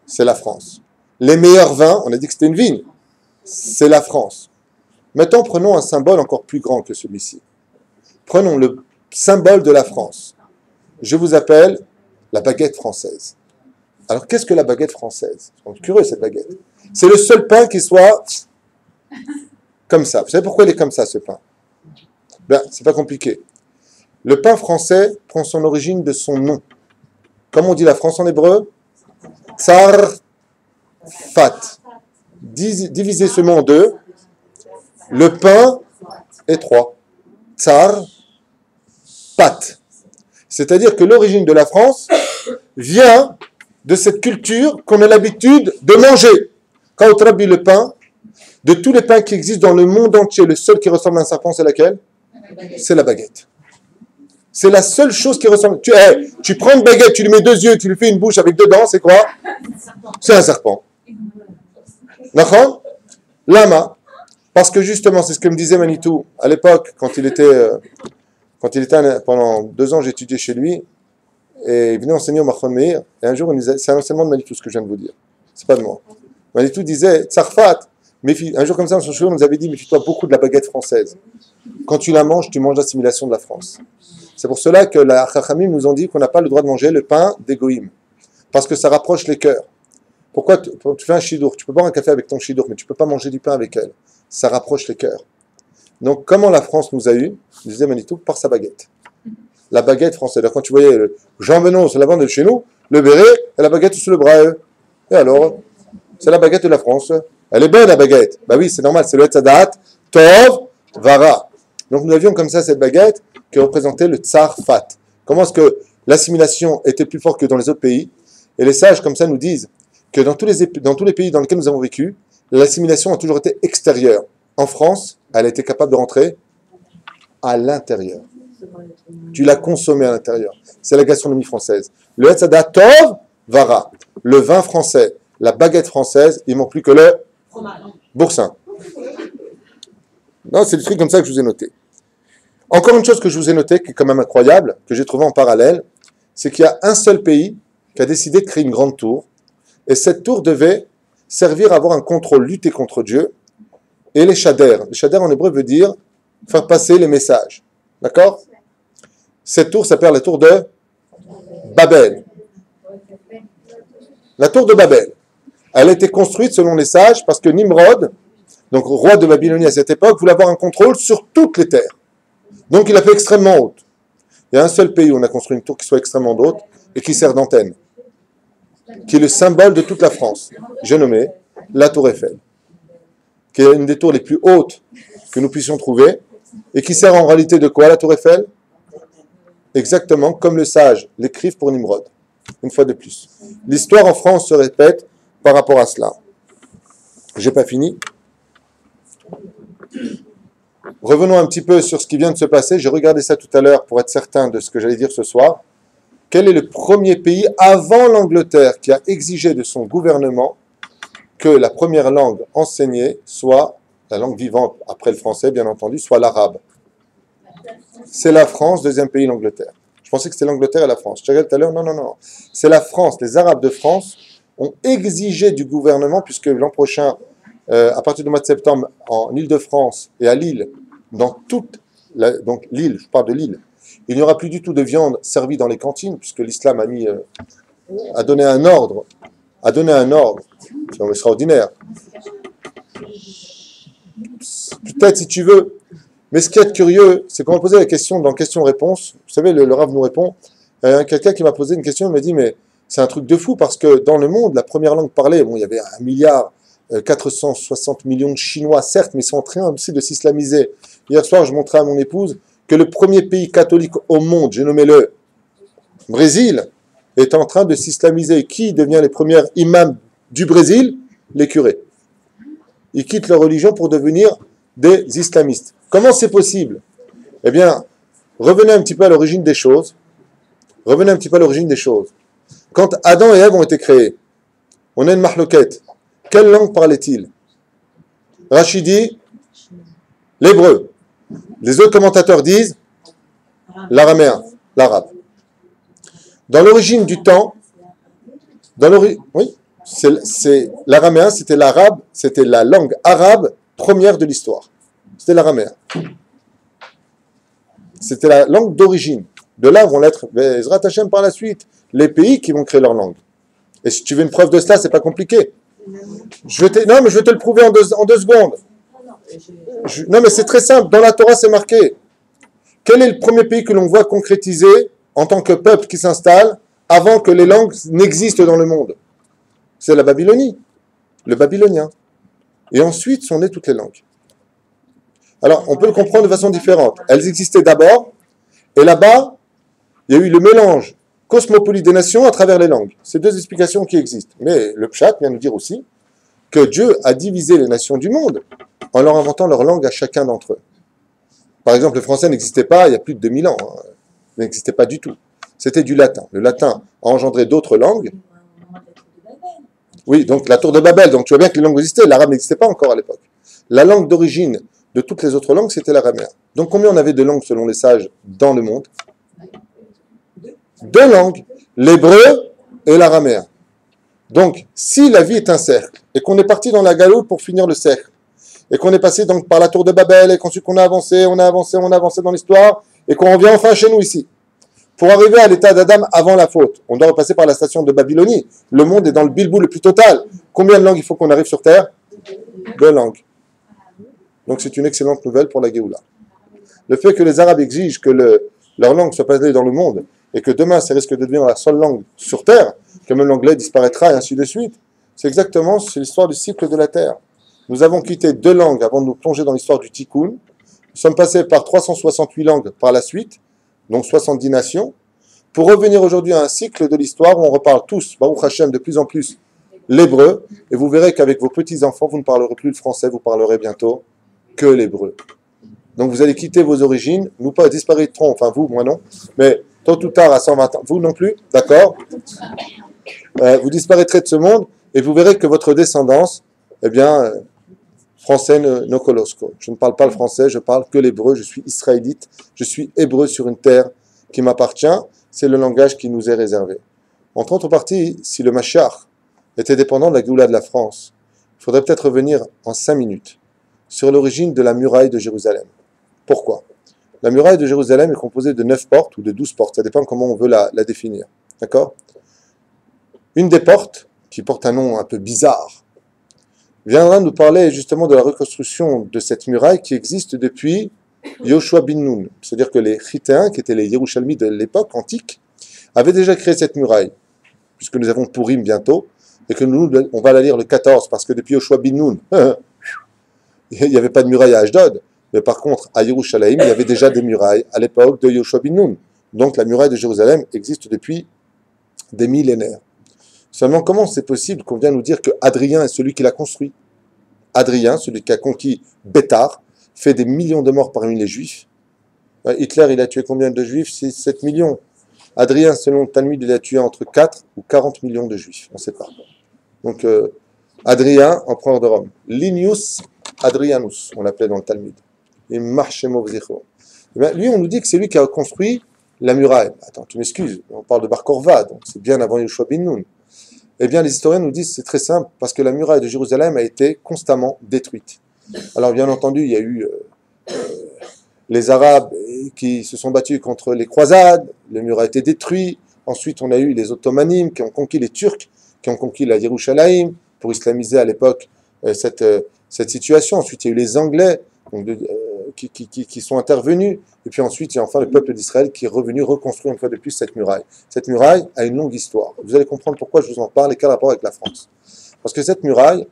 c'est la France. Les meilleurs vins, on a dit que c'était une vigne, c'est la France. Maintenant, prenons un symbole encore plus grand que celui-ci. Prenons le symbole de la France. Je vous appelle la baguette française. Alors, qu'est-ce que la baguette française? C'est curieux, cette baguette. C'est le seul pain qui soit comme ça. Vous savez pourquoi il est comme ça, ce pain? Ben, c'est pas compliqué. Le pain français prend son origine de son nom. Comment on dit la France en hébreu? Tsar Fat. Divisez ce mot en deux. Le pain est 3. Tsar Pat. C'est-à-dire que l'origine de la France vient de cette culture qu'on a l'habitude de manger. Quand on traduit le pain, de tous les pains qui existent dans le monde entier, le seul qui ressemble à un serpent, c'est laquelle? C'est la baguette. C'est la seule chose qui ressemble. Tu prends une baguette, tu lui mets 2 yeux, tu lui fais une bouche avec 2 dents, c'est quoi? C'est un serpent. D'accord? Lama. Parce que justement, c'est ce que me disait Manitou à l'époque, quand il était pendant 2 ans, j'étudiais chez lui, et il venait enseigner au Machon Meir, et un jour, il disait, c'est un enseignement de Manitou, ce que je viens de vous dire. C'est pas de moi. Manitou disait, Tsarfat, un jour comme ça, dans son cheveu, on nous avait dit, méfie-toi beaucoup de la baguette française. Quand tu la manges, tu manges l'assimilation de la France. C'est pour cela que la Chachamim nous ont dit qu'on n'a pas le droit de manger le pain des Goïm. Parce que ça rapproche les cœurs. Pourquoi tu fais un chidour? Tu peux boire un café avec ton chidour, mais tu ne peux pas manger du pain avec elle. Ça rapproche les cœurs. Donc, comment la France nous a eu, nous disait Manitou, par sa baguette. La baguette française. Alors, quand tu voyais Jean Benoît sur la bande de chez nous, le béret et la baguette sur le bras. Et alors, c'est la baguette de la France. Elle est bonne, la baguette. Bah oui, c'est normal, c'est le Hetzadat, Tov, Vara. Donc, nous avions comme ça cette baguette qui représentait le Tsar Fat. Comment est-ce que l'assimilation était plus forte que dans les autres pays? Et les sages, comme ça, nous disent que dans tous les pays dans lesquels nous avons vécu, l'assimilation a toujours été extérieure. En France, elle a été capable de rentrer à l'intérieur. Tu l'as consommé à l'intérieur. C'est la gastronomie française. Le Hetzadat Tov, Vara. Le vin français. la baguette française, il ne manque plus que le boursin. Non, c'est des trucs comme ça que je vous ai noté. Encore une chose que je vous ai noté, qui est quand même incroyable, que j'ai trouvé en parallèle, c'est qu'il y a un seul pays qui a décidé de créer une grande tour, et cette tour devait servir à avoir un contrôle, lutter contre Dieu, et les shaders. Les shaders en hébreu veut dire faire passer les messages. D'accord? Cette tour s'appelle la tour de Babel. La tour de Babel. Elle a été construite selon les sages parce que Nimrod, donc roi de Babylonie à cette époque, voulait avoir un contrôle sur toutes les terres. Donc il a fait extrêmement haute. Il y a un seul pays où on a construit une tour qui soit extrêmement haute et qui sert d'antenne, qui est le symbole de toute la France. J'ai nommé la tour Eiffel, qui est une des tours les plus hautes que nous puissions trouver et qui sert en réalité de quoi, la tour Eiffel? Exactement comme le sage l'écrivent pour Nimrod, une fois de plus. L'histoire en France se répète par rapport à cela. J'ai pas fini. Revenons un petit peu sur ce qui vient de se passer. J'ai regardé ça tout à l'heure pour être certain de ce que j'allais dire ce soir. Quel est le premier pays avant l'Angleterre qui a exigé de son gouvernement que la première langue enseignée soit, la langue vivante après le français bien entendu, soit l'arabe? C'est la France, deuxième pays l'Angleterre. Je pensais que c'était l'Angleterre et la France. Je regardais tout à l'heure, non. C'est la France. Les Arabes de France ont exigé du gouvernement, puisque l'an prochain, à partir du mois de septembre, en Île-de-France et à Lille, dans toute donc l'île, je parle de l'île, il n'y aura plus du tout de viande servie dans les cantines, puisque l'islam a donné un ordre. C'est extraordinaire. Peut-être si tu veux. Mais ce qui est curieux, c'est qu'on m'a posé la question dans question-réponse. Vous savez, le Rav nous répond. Quelqu'un qui m'a posé une question, il m'a dit, mais c'est un truc de fou, parce que dans le monde, la première langue parlée, bon, il y avait 1 milliard 460 millions de Chinois, certes, mais ils sont en train aussi de s'islamiser. Hier soir, je montrais à mon épouse que le premier pays catholique au monde, j'ai nommé le Brésil, est en train de s'islamiser. Qui devient les premiers imams du Brésil? Les curés. Ils quittent leur religion pour devenir des islamistes. Comment c'est possible? Eh bien, revenez un petit peu à l'origine des choses. Quand Adam et Ève ont été créés, on a une mahloquette. Quelle langue parlaient-ils? Rachid dit l'hébreu. Les autres commentateurs disent l'araméen, l'arabe. Dans l'origine du temps, l'araméen, c'était l'arabe, c'était la langue arabe première de l'histoire. C'était l'araméen. C'était la langue d'origine. De là vont l'être, Bezrat Hashem par la suite, les pays qui vont créer leur langue. Et si tu veux une preuve de cela, c'est pas compliqué. Je vais te le prouver en deux secondes. Non, mais c'est très simple. Dans la Torah, c'est marqué. Quel est le premier pays que l'on voit concrétiser en tant que peuple qui s'installe avant que les langues n'existent dans le monde? C'est la Babylonie, le babylonien. Et ensuite sont nées toutes les langues. Alors, on peut le comprendre de façon différente. Elles existaient d'abord, et là-bas, il y a eu le mélange cosmopolite des nations à travers les langues. C'est deux explications qui existent. Mais le Pshat vient nous dire aussi que Dieu a divisé les nations du monde en leur inventant leur langue à chacun d'entre eux. Par exemple, le français n'existait pas il y a plus de 2000 ans. Il n'existait pas du tout. C'était du latin. Le latin a engendré d'autres langues. Oui, donc la tour de Babel. Donc tu vois bien que les langues existaient. L'arabe n'existait pas encore à l'époque. La langue d'origine de toutes les autres langues, c'était l'araméen. Donc combien on avait de langues selon les sages dans le monde? 2 langues, l'hébreu et l'araméen. Donc, si la vie est un cercle, et qu'on est parti dans la galoute pour finir le cercle, et qu'on est passé donc par la tour de Babel, et qu'ensuite on a avancé dans l'histoire, et qu'on revient enfin chez nous ici, pour arriver à l'état d'Adam avant la faute, on doit repasser par la station de Babylonie. Le monde est dans le bilbou le plus total. Combien de langues il faut qu'on arrive sur Terre? 2 langues. Donc c'est une excellente nouvelle pour la Géoula. Le fait que les Arabes exigent que leur langue soit parlée dans le monde, et que demain, ça risque de devenir la seule langue sur Terre, que même l'anglais disparaîtra, et ainsi de suite, c'est l'histoire du cycle de la Terre. Nous avons quitté 2 langues avant de nous plonger dans l'histoire du Tikkun. Nous sommes passés par 368 langues par la suite, donc 70 nations, pour revenir aujourd'hui à un cycle de l'histoire où on reparle tous, Baruch Hashem, de plus en plus l'hébreu, et vous verrez qu'avec vos petits-enfants, vous ne parlerez plus le français, vous parlerez bientôt que l'hébreu. Donc vous allez quitter vos origines, nous pas disparaîtrons, enfin vous, moi non, mais tôt ou tard à 120 ans, vous non plus, d'accord, vous disparaîtrez de ce monde, et vous verrez que votre descendance, eh bien, français no colosco. Je ne parle pas le français, je parle que l'hébreu, je suis israélite, je suis hébreu sur une terre qui m'appartient, c'est le langage qui nous est réservé. En contrepartie, si le Mashiach était dépendant de la Géoula de la France, il faudrait peut-être revenir en 5 minutes sur l'origine de la muraille de Jérusalem. Pourquoi? La muraille de Jérusalem est composée de 9 portes ou de 12 portes, ça dépend comment on veut la définir. D'accord? Une des portes, qui porte un nom un peu bizarre, viendra nous parler justement de la reconstruction de cette muraille qui existe depuis Yoshua bin Nun. C'est-à-dire que les Chittéens, qui étaient les Yerushalmi de l'époque antique, avaient déjà créé cette muraille, puisque nous avons Purim bientôt, et que nous, on va la lire le 14, parce que depuis Yoshua bin Nun, il n'y avait pas de muraille à Ashdod, mais par contre, à Yerushalayim, il y avait déjà des murailles à l'époque de Yoshua bin Nun. Donc la muraille de Jérusalem existe depuis des millénaires. Seulement, comment c'est possible qu'on vienne nous dire que Adrien est celui qui l'a construit? Adrien, celui qui a conquis Bétar, fait des millions de morts parmi les Juifs. Hitler, il a tué combien de Juifs? 7 millions. Adrien, selon le Talmud, il a tué entre 4 ou 40 millions de Juifs. On ne sait pas. Donc, Adrien, empereur de Rome. Linius Adrianus, on l'appelait dans le Talmud. Et Marchemov Zichro. Lui, on nous dit que c'est lui qui a construit la muraille. Attends, tu m'excuses, on parle de Bar Korva, donc c'est bien avant Yoshua bin Nun. Eh bien, les historiens nous disent que c'est très simple, parce que la muraille de Jérusalem a été constamment détruite. Alors, bien entendu, il y a eu les Arabes qui se sont battus contre les croisades, le mur a été détruit. Ensuite, on a eu les Ottomanimes qui ont conquis les Turcs, qui ont conquis la Yerushalayim, pour islamiser à l'époque cette situation. Ensuite, il y a eu les Anglais donc, qui sont intervenus. Et puis ensuite, il y a enfin le peuple d'Israël qui est revenu reconstruire une fois de plus cette muraille. Cette muraille a une longue histoire. Vous allez comprendre pourquoi je vous en parle et quel rapport avec la France. Parce que cette muraille,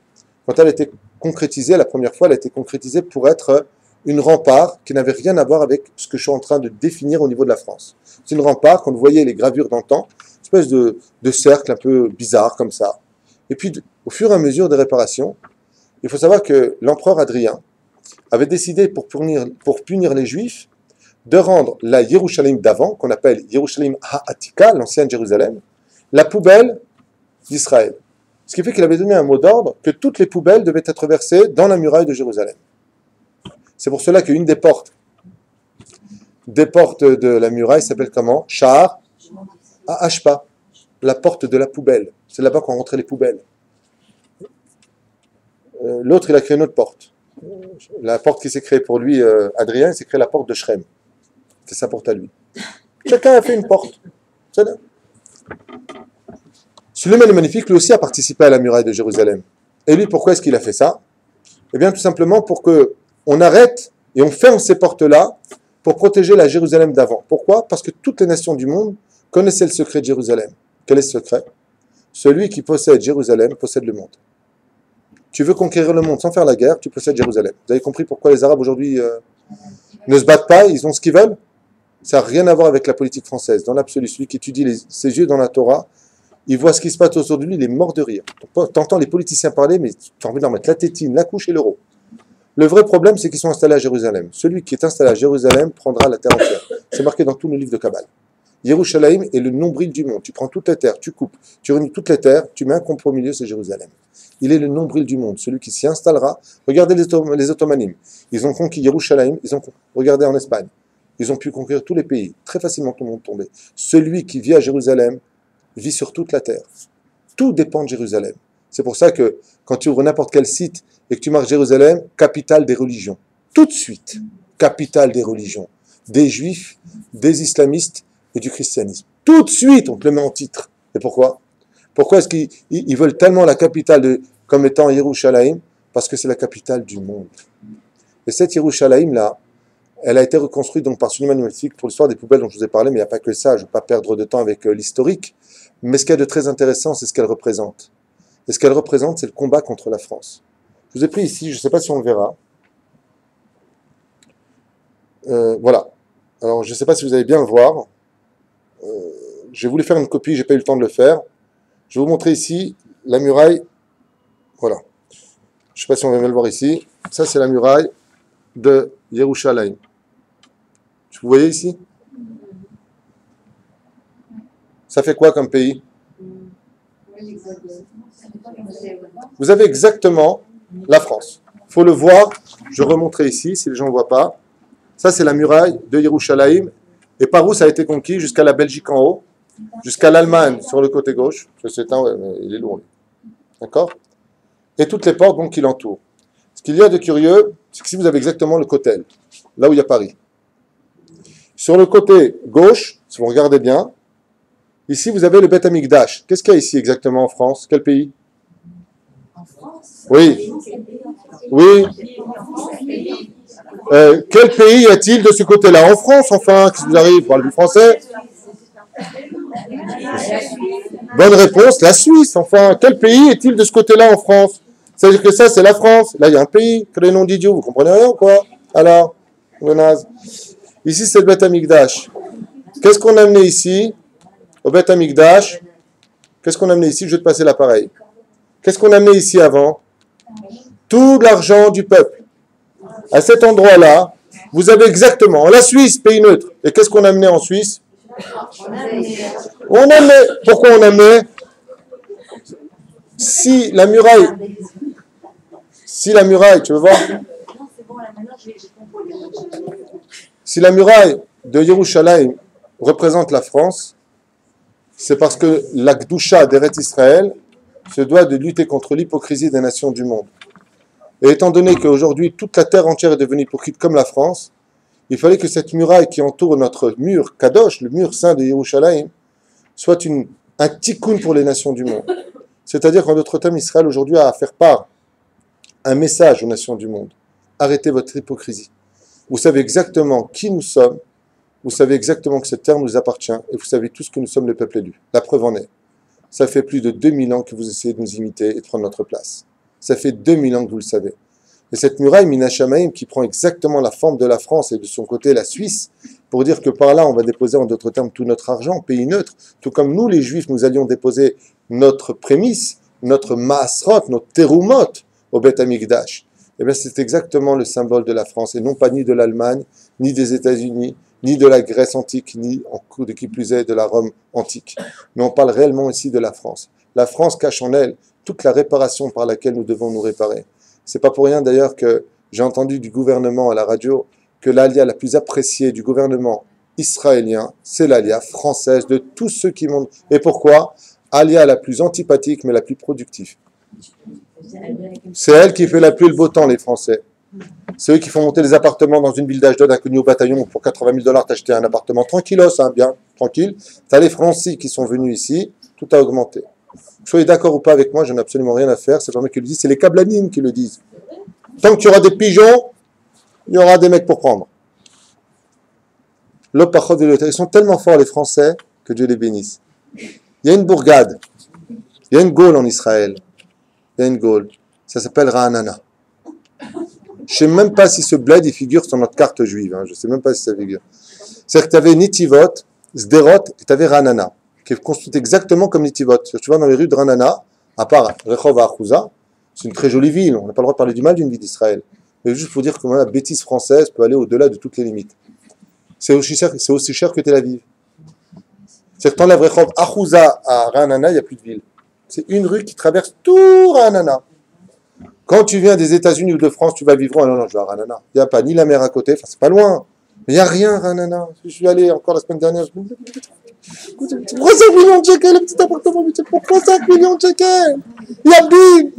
quand elle a été concrétisée, la première fois, elle a été concrétisée pour être une rempart qui n'avait rien à voir avec ce que je suis en train de définir au niveau de la France. C'est une rempart, quand vous voyez les gravures d'antan, une espèce de cercle un peu bizarre comme ça. Et puis, au fur et à mesure des réparations, il faut savoir que l'empereur Adrien avait décidé, pour punir les Juifs, de rendre la Yerushalayim d'avant, qu'on appelle Yerushalayim Ha'atika, l'ancienne Jérusalem, la poubelle d'Israël. Ce qui fait qu'il avait donné un mot d'ordre que toutes les poubelles devaient être versées dans la muraille de Jérusalem. C'est pour cela qu'une des portes de la muraille s'appelle comment? Sha'ar Ha'ashpa, la porte de la poubelle. C'est là-bas qu'on rentrait les poubelles. L'autre, il a créé une autre porte. La porte qui s'est créée pour lui, Adrien, il s'est créé la porte de Shrem. C'est sa porte à lui. Chacun a fait une porte. C'est là. Suleiman le Magnifique, lui aussi, a participé à la muraille de Jérusalem. Et lui, pourquoi est-ce qu'il a fait ça? Eh bien, tout simplement pour qu'on arrête et on ferme ces portes-là pour protéger la Jérusalem d'avant. Pourquoi? Parce que toutes les nations du monde connaissaient le secret de Jérusalem. Quel est ce secret? Celui qui possède Jérusalem possède le monde. Tu veux conquérir le monde sans faire la guerre, tu possèdes Jérusalem. Vous avez compris pourquoi les Arabes aujourd'hui ne se battent pas, ils ont ce qu'ils veulent? Ça n'a rien à voir avec la politique française. Dans l'absolu, celui qui étudie ses yeux dans la Torah, il voit ce qui se passe autour de lui, il est mort de rire. Tu entends les politiciens parler, mais tu as envie d'en mettre la tétine, la couche et l'euro. Le vrai problème, c'est qu'ils sont installés à Jérusalem. Celui qui est installé à Jérusalem prendra la terre entière. C'est marqué dans tous nos livres de Kabbale. Yerushalayim est le nombril du monde. Tu prends toutes les terres, tu coupes, tu réunis toutes les terres, tu mets un compas au milieu, c'est Jérusalem. Il est le nombril du monde, celui qui s'y installera. Regardez les Ottomanimes. Ils ont conquis Yerushalayim, regardez en Espagne. Ils ont pu conquérir tous les pays. Très facilement, tout le monde tombait. Celui qui vit à Jérusalem vit sur toute la terre. Tout dépend de Jérusalem. C'est pour ça que quand tu ouvres n'importe quel site et que tu marques Jérusalem, capitale des religions. Tout de suite, capitale des religions. Des juifs, des islamistes et du christianisme. Tout de suite, on te le met en titre. Et pourquoi? Pourquoi est-ce qu'ils veulent tellement la capitale comme étant Yerushalayim? Parce que c'est la capitale du monde. Et cette Yerushalayim-là, elle a été reconstruite donc par Suleiman le Magnifique pour l'histoire des poubelles dont je vous ai parlé, mais il n'y a pas que ça, je ne vais pas perdre de temps avec l'historique. Mais ce qu'il y a de très intéressant, c'est ce qu'elle représente. Et ce qu'elle représente, c'est le combat contre la France. Je vous ai pris ici, je ne sais pas si on le verra. Voilà. Alors, je ne sais pas si vous allez bien le voir. J'ai voulu faire une copie, je n'ai pas eu le temps de le faire. Je vais vous montrer ici la muraille. Voilà. Je ne sais pas si on va bien le voir ici. Ça, c'est la muraille de Yerushalayim. Vous voyez ici? Ça fait quoi comme pays? Vous avez exactement la France. Il faut le voir. Je remonterai ici, si les gens ne voient pas. Ça, c'est la muraille de Yerushalayim. Et par où ça a été conquis? Jusqu'à la Belgique en haut, jusqu'à l'Allemagne sur le côté gauche. Je sais, ouais, mais il est lourd. D'accord? Et toutes les portes donc, qui l'entourent. Ce qu'il y a de curieux, c'est que si vous avez exactement le Kotel, là où il y a Paris, sur le côté gauche, si vous regardez bien, ici vous avez le Beth Amikdash. Qu'est-ce qu'il y a ici exactement en France? Quel pays? En France? Oui. Oui. Quel pays y a-t-il de ce côté-là? En France, enfin, qu'est-ce qui vous arrive? Vous parlez du français? Bonne réponse, la Suisse, enfin. Quel pays est-il de ce côté-là en France? C'est-à-dire que ça, c'est la France. Là, il y a un pays, que les noms d'idiot, vous comprenez rien ou quoi? Alors, naze. Ici, c'est le Beth Amikdash. Qu'est-ce qu'on a amené ici? Au Beth Amikdash. Qu'est-ce qu'on a amené ici? Je vais te passer l'appareil. Qu'est-ce qu'on a amené ici avant? Tout l'argent du peuple. À cet endroit-là, vous avez exactement, la Suisse, pays neutre. Et qu'est-ce qu'on a amené en Suisse? On amenait. Pourquoi on amenait? Si la muraille, tu veux voir? Si la muraille de Yerushalayim représente la France, c'est parce que la Gdusha d'Eretz Israël se doit de lutter contre l'hypocrisie des nations du monde. Et étant donné qu'aujourd'hui toute la terre entière est devenue hypocrite comme la France, il fallait que cette muraille qui entoure notre mur Kadosh, le mur saint de Yerushalayim, soit un tikkun pour les nations du monde. C'est-à-dire qu'en d'autres termes, Israël aujourd'hui a à faire part un message aux nations du monde. Arrêtez votre hypocrisie. Vous savez exactement qui nous sommes, vous savez exactement que cette terre nous appartient, et vous savez tous que nous sommes le peuple élu. La preuve en est. Ça fait plus de 2000 ans que vous essayez de nous imiter et de prendre notre place. Ça fait 2000 ans que vous le savez. Et cette muraille Minashamaim qui prend exactement la forme de la France et de son côté la Suisse, pour dire que par là on va déposer en d'autres termes tout notre argent, pays neutre, tout comme nous les Juifs nous allions déposer notre prémisse, notre Maasrot, notre Terumot au Beth Amikdash. Eh bien c'est exactement le symbole de la France et non pas ni de l'Allemagne, ni des États-Unis, ni de la Grèce antique, ni de qui plus est de la Rome antique. Mais on parle réellement ici de la France. La France cache en elle toute la réparation par laquelle nous devons nous réparer. C'est pas pour rien d'ailleurs que j'ai entendu du gouvernement à la radio que l'alia la plus appréciée du gouvernement israélien, c'est l'alia française de tous ceux qui m'ont... Et pourquoi? Alia la plus antipathique mais la plus productive. C'est elle qui fait la pluie et le beau temps, les Français. C'est eux qui font monter les appartements dans une ville d'Ashdod, inconnu au bataillon, pour 80 000 $, t'acheter un appartement tranquillos, hein, bien, tranquille. T'as les Français qui sont venus ici, tout a augmenté. Soyez d'accord ou pas avec moi, je n'ai absolument rien à faire, c'est pas moi qui le dis, c'est les Kabblanim qui le disent. Tant qu'il y aura des pigeons, il y aura des mecs pour prendre. Ils sont tellement forts les Français, que Dieu les bénisse. Il y a une bourgade, il y a une Gaule en Israël, il y a une Gaule, ça s'appelle Ra'anana. Je ne sais même pas si ce bled il figure sur notre carte juive, hein. Je ne sais même pas si ça figure. C'est-à-dire que tu avais Nitivot, Sderot et tu avais Ra'anana, qui est construit exactement comme Nitivot. Tu vas dans les rues de Ra'anana, à part Rehov Achouza, c'est une très jolie ville, on n'a pas le droit de parler du mal d'une ville d'Israël. Mais juste pour dire que la bêtise française peut aller au-delà de toutes les limites. C'est aussi cher que Tel Aviv. C'est que tu enlèves Rehov Achouza à Ra'anana, il n'y a plus de ville. C'est une rue qui traverse tout Ra'anana. Quand tu viens des États-Unis ou de France, tu vas vivre. Oh non, je vais à Ra'anana. Il n'y a pas ni la mer à côté, enfin, c'est pas loin. Mais il n'y a rien, Ra'anana. Je suis allé encore la semaine dernière. Pourquoi 5 millions de shekels, le petit appartement? Pourquoi 5 millions de shekels? Il y a bim.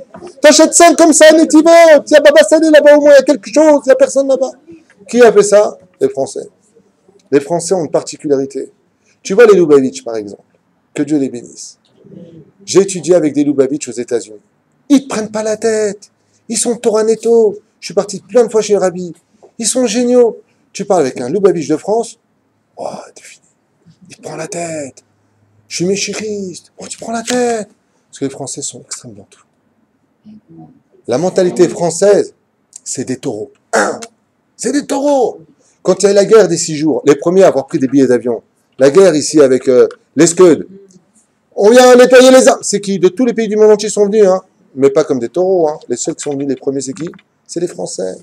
T'achètes 5 comme ça à Netivot. Il y a Baba Salé là-bas, au moins, il y a quelque chose. Il n'y a personne là-bas. Qui a fait ça? Les Français. Les Français ont une particularité. Tu vois les Lubavitch, par exemple. Que Dieu les bénisse. J'ai étudié avec des Lubavitch aux États-Unis. Ils ne prennent pas la tête. Ils sont Toranetto. Je suis parti plein de fois chez le Rabbi. Ils sont géniaux. Tu parles avec un Lubavitch de France. Oh, t'es fini. Il prend la tête. Je suis méchiriste. Oh, tu prends la tête. Parce que les Français sont extrêmes dans tout. La mentalité française, c'est des taureaux. C'est des taureaux. Quand il y a la guerre des 6 jours, les premiers à avoir pris des billets d'avion, la guerre ici avec les Scuds, on vient nettoyer les armes. C'est qui? De tous les pays du monde entier sont venus, hein. Mais pas comme des taureaux. Hein. Les seuls qui sont venus, les premiers, c'est qui? C'est les Français.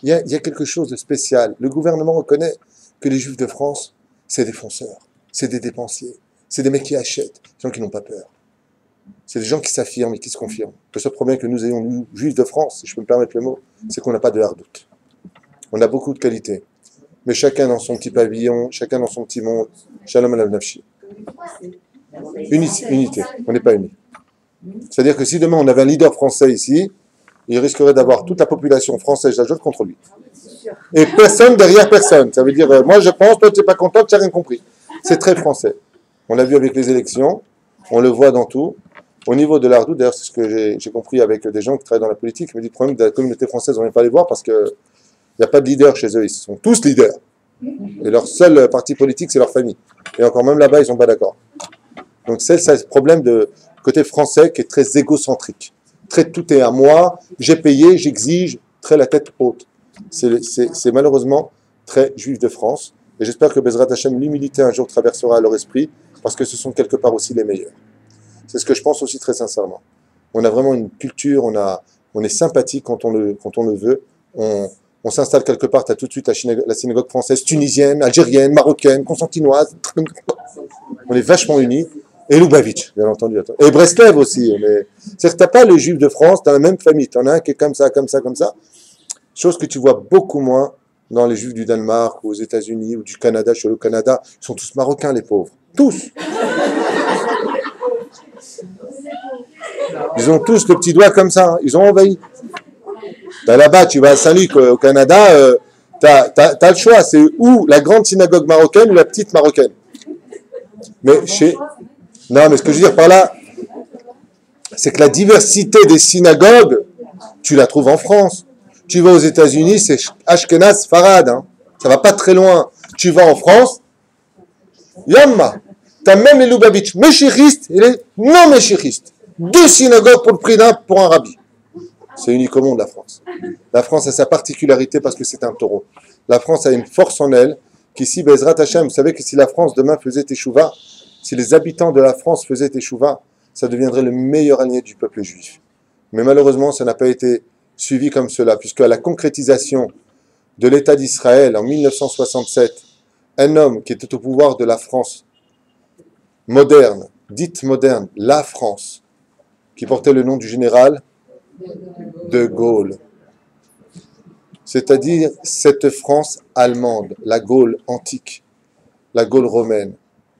Il y a quelque chose de spécial. Le gouvernement reconnaît que les Juifs de France, c'est des fonceurs, c'est des dépensiers, c'est des mecs qui achètent, des gens qui n'ont pas peur. C'est des gens qui s'affirment et qui se confirment. Le seul problème que nous ayons, nous, juifs de France, si je peux me permettre le mot, c'est qu'on n'a pas de hardout. On a beaucoup de qualités. Mais chacun dans son petit pavillon, chacun dans son petit monde. Shalom alav nafshi. Unité. On n'est pas unis. C'est-à-dire que si demain on avait un leader français ici, il risquerait d'avoir toute la population française d'Ajot contre lui. Et personne derrière personne. Ça veut dire, moi je pense, toi tu n'es pas content, tu n'as rien compris. C'est très français. On l'a vu avec les élections, on le voit dans tout. Au niveau de l'Ardout, d'ailleurs, c'est ce que j'ai compris avec des gens qui travaillent dans la politique, ils me disent le problème de la communauté française, on ne vient pas les voir parce qu'il n'y a pas de leader chez eux, ils sont tous leaders. Et leur seul parti politique, c'est leur famille. Et encore même là-bas, ils ne sont pas d'accord. Donc c'est ce problème de côté français qui est très égocentrique. Très tout est à moi, j'ai payé, j'exige, très la tête haute. C'est malheureusement très juif de France. Et j'espère que Bezrat Hashem, l'humilité un jour traversera leur esprit, parce que ce sont quelque part aussi les meilleurs. C'est ce que je pense aussi très sincèrement. On a vraiment une culture, on est sympathique quand on le veut. On s'installe quelque part, tu as tout de suite la synagogue française, tunisienne, algérienne, marocaine, constantinoise. On est vachement unis. Et Lubavitch, bien entendu. Et Breslev aussi. C'est-à-dire que tu n'as pas les juifs de France dans la même famille. Tu en as un qui est comme ça, comme ça, comme ça. Chose que tu vois beaucoup moins dans les juifs du Danemark, ou aux États-Unis, ou du Canada. Je suis allé au Canada. Ils sont tous marocains, les pauvres. Tous. Ils ont tous le petit doigt comme ça. Hein. Ils ont envahi. Ben là-bas, tu vas à Saint-Luc, au Canada, t'as le choix. C'est ou la grande synagogue marocaine ou la petite marocaine. Mais non, mais ce que je veux dire par là, c'est que la diversité des synagogues, tu la trouves en France. Tu vas aux États-Unis, c'est Ashkenaz, Farad. Hein. Ça va pas très loin. Tu vas en France, Yamma. T'as même les Lubavitch méchéristes et les non méchéristes. 2 synagogues pour le prix d'un pour un rabbi. C'est unique au monde, la France. La France a sa particularité parce que c'est un taureau. La France a une force en elle qui, si Bezrat Hashem, vous savez que si la France demain faisait Teshuvah, si les habitants de la France faisaient Teshuvah, ça deviendrait le meilleur allié du peuple juif. Mais malheureusement, ça n'a pas été suivi comme cela, puisque à la concrétisation de l'État d'Israël en 1967, un homme qui était au pouvoir de la France moderne, dite moderne, la France, qui portait le nom du général de Gaulle. C'est-à-dire cette France allemande, la Gaule antique, la Gaule romaine.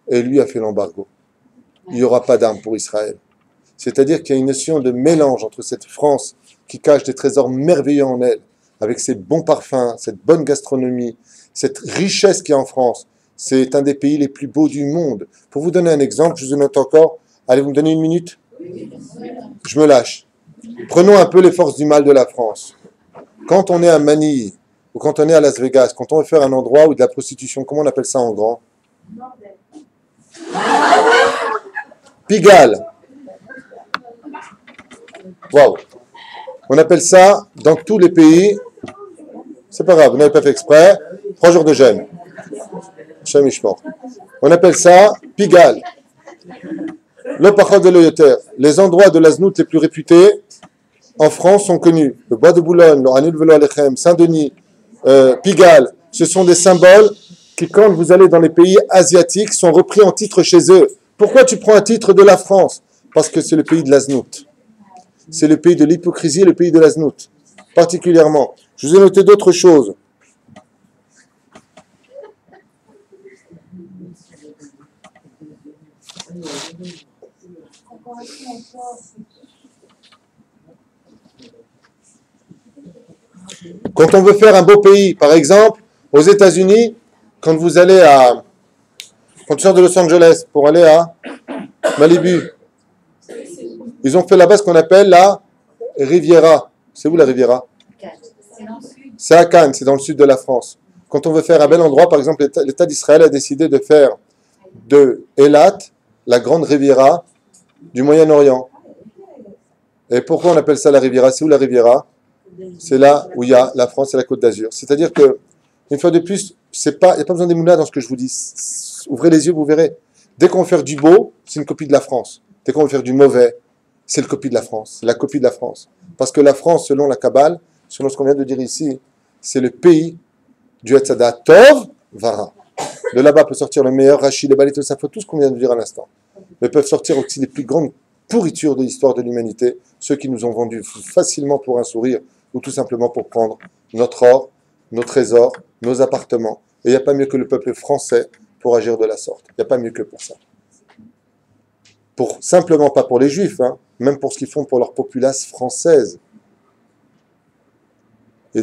Et lui a fait l'embargo. Il n'y aura pas d'armes pour Israël. C'est-à-dire qu'il y a une notion de mélange entre cette France qui cache des trésors merveilleux en elle, avec ses bons parfums, cette bonne gastronomie, cette richesse qu'il y a en France. C'est un des pays les plus beaux du monde. Pour vous donner un exemple, je vous en note encore. Allez, vous me donnez 1 minute? Je me lâche. Prenons un peu les forces du mal de la France. Quand on est à Manille, ou quand on est à Las Vegas, quand on veut faire un endroit où de la prostitution, comment on appelle ça en grand? Pigalle. Waouh. On appelle ça, dans tous les pays, c'est pas grave, vous n'avez pas fait exprès, 3 jours de jeûne. On appelle ça Pigalle. Le Pachot de l'Oyoter. Les endroits de la Znout les plus réputés en France sont connus. Le Bois de Boulogne, le Hanil Velo Alechem, Saint-Denis, Pigalle. Ce sont des symboles qui, quand vous allez dans les pays asiatiques, sont repris en titre chez eux. Pourquoi tu prends un titre de la France? Parce que c'est le pays de la Znout. C'est le pays de l'hypocrisie et le pays de la Znout. Particulièrement. Je vous ai noté d'autres choses. Quand on veut faire un beau pays, par exemple, aux États-Unis, quand vous allez quand tu sors de Los Angeles pour aller à Malibu, ils ont fait là-bas ce qu'on appelle la Riviera. C'est où la Riviera? C'est à Cannes, c'est dans le sud de la France. Quand on veut faire un bel endroit, par exemple, l'État d'Israël a décidé de faire de Eilat la grande Riviera du Moyen-Orient. Et pourquoi on appelle ça la Riviera? C'est où la Riviera? C'est là où il y a la France et la Côte d'Azur. C'est-à-dire que, une fois de plus, il n'y a pas besoin d'émouna dans ce que je vous dis. Ouvrez les yeux, vous verrez. Dès qu'on veut faire du beau, c'est une copie de la France. Dès qu'on veut faire du mauvais, c'est une copie de la France. C'est la copie de la France. Parce que la France, selon la Kabbale, selon ce qu'on vient de dire ici, c'est le pays du Hatzada Tov Vara. De là-bas peut sortir le meilleur Rachid, le Balit, tout ça, tout ce qu'on vient de dire à l'instant. Mais peuvent sortir aussi les plus grandes pourriture de l'histoire de l'humanité, ceux qui nous ont vendus facilement pour un sourire ou tout simplement pour prendre notre or, nos trésors, nos appartements. Et il n'y a pas mieux que le peuple français pour agir de la sorte. Il n'y a pas mieux que pour ça. Simplement pas pour les juifs, hein, même pour ce qu'ils font pour leur populace française. Et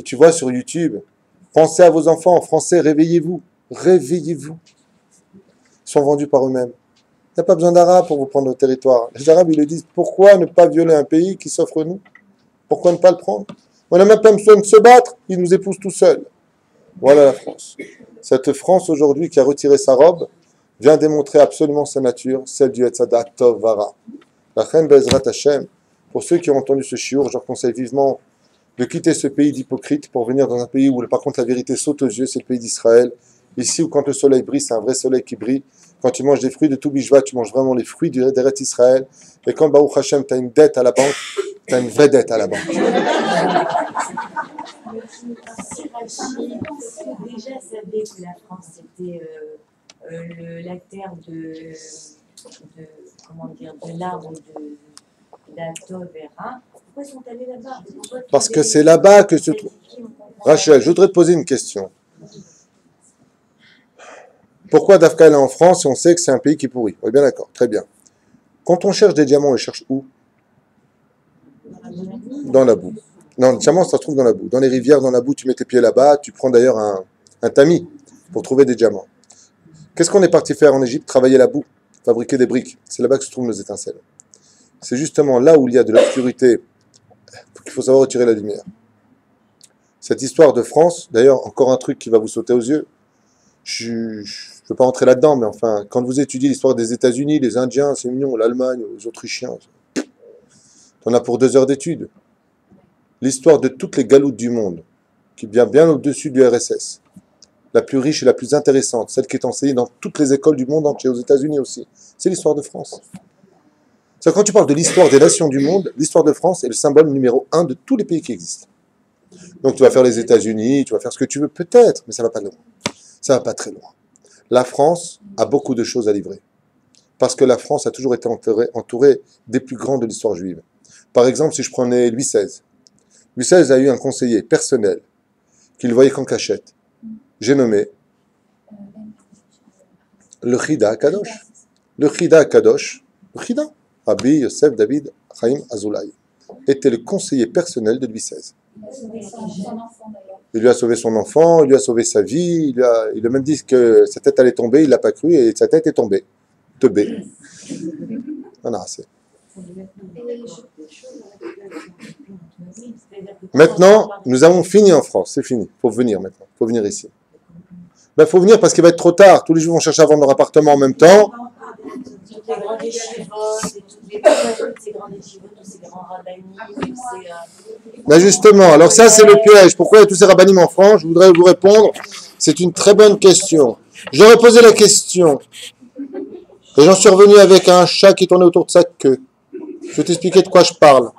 tu vois sur YouTube, pensez à vos enfants, français, réveillez-vous. Réveillez-vous. Ils sont vendus par eux-mêmes. Il n'y a pas besoin d'Arabes pour vous prendre au territoire. Les Arabes, ils le disent, pourquoi ne pas violer un pays qui s'offre nous? Pourquoi ne pas le prendre? On n'a même pas besoin de se battre, ils nous épousent tout seuls. Voilà la France. Cette France aujourd'hui qui a retiré sa robe vient démontrer absolument sa nature, celle du Etzadat Tov Vara. La Chen Bezrat Hashem, pour ceux qui ont entendu ce shiur, je leur conseille vivement de quitter ce pays d'hypocrites pour venir dans un pays où par contre la vérité saute aux yeux, c'est le pays d'Israël. Ici où quand le soleil brille, c'est un vrai soleil qui brille. Quand tu manges des fruits de tout Bishvat, tu manges vraiment les fruits d'Eret Israël. Et quand Baruch Hashem, tu as une dette à la banque, tu as une vraie dette à la banque. Déjà savait que la France était la terre de l'arbre de d'Alto Vera. Pourquoi sont allés là-bas? Parce que c'est là-bas que se trouve. Rachel, je voudrais te poser une question. Pourquoi Dafka est en France si on sait que c'est un pays qui pourrit? Oui, bien d'accord, très bien. Quand on cherche des diamants, on les cherche où? Dans la boue. Non, le diamant, ça se trouve dans la boue. Dans les rivières, dans la boue, tu mets tes pieds là-bas, tu prends d'ailleurs un tamis pour trouver des diamants. Qu'est-ce qu'on est parti faire en Égypte? Travailler la boue, fabriquer des briques. C'est là-bas que se trouvent nos étincelles. C'est justement là où il y a de l'obscurité qu'il faut savoir retirer la lumière. Cette histoire de France, d'ailleurs, encore un truc qui va vous sauter aux yeux. Je ne veux pas entrer là-dedans, mais enfin, quand vous étudiez l'histoire des États-Unis, les Indiens, c'est mignon, l'Allemagne, les Autrichiens, t'en as pour 2 heures d'études. L'histoire de toutes les galoutes du monde, qui vient bien au-dessus du RSS, la plus riche et la plus intéressante, celle qui est enseignée dans toutes les écoles du monde entier, aux États-Unis aussi, c'est l'histoire de France. C'est quand tu parles de l'histoire des nations du monde, l'histoire de France est le symbole numéro 1 de tous les pays qui existent. Donc tu vas faire les États-Unis, tu vas faire ce que tu veux peut-être, mais ça va pas loin. Ça va pas très loin. La France a beaucoup de choses à livrer. Parce que la France a toujours été entourée des plus grands de l'histoire juive. Par exemple, si je prenais Louis XVI. Louis XVI a eu un conseiller personnel qu'il voyait qu'en cachette. J'ai nommé le Chida Kadosh. Le Chida Kadosh, le Chida, Rabbi Yosef David Chaim Azoulay, était le conseiller personnel de Louis XVI. Il lui a sauvé son enfant, il lui a sauvé sa vie, il a même dit que sa tête allait tomber, il ne l'a pas cru et sa tête est tombée. Teubé. On a assez. Maintenant, nous avons fini en France, c'est fini. Il faut venir maintenant, il faut venir ici. Il faut venir parce qu'il va être trop tard. Tous les jours vont chercher à vendre leur appartement en même temps. Ben justement, alors ça c'est le piège. Pourquoi il y a tous ces rabbinim en France? Je voudrais vous répondre. C'est une très bonne question. J'aurais posé la question. Et j'en suis revenu avec un chat qui tournait autour de sa queue. Je vais t'expliquer de quoi je parle.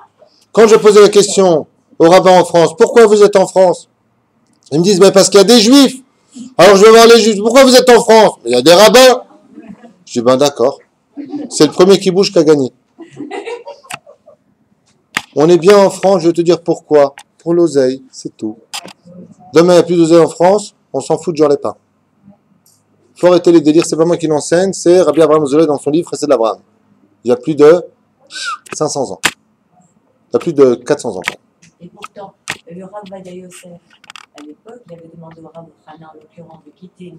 Quand je posais la question aux rabbins en France, pourquoi vous êtes en France? Ils me disent, ben parce qu'il y a des juifs. Alors je vais voir les juifs. Pourquoi vous êtes en France? Il y a des rabbins. Je dis, ben d'accord. C'est le premier qui bouge qui a gagné. On est bien en France, je vais te dire pourquoi. Pour l'oseille, c'est tout. Demain, il n'y a plus d'oseille en France, on s'en fout de Jean Lépin. Il faut arrêter les délires, c'est pas moi qui l'enseigne, c'est Rabbi Abraham Zolé dans son livre Chesed d'Abraham. Il y a plus de 500 ans. Il y a plus de 400 ans. Et pourtant, le Rav Vadia Yosef, à l'époque, il avait demandé au Rav Chana, en l'occurrence, de quitter une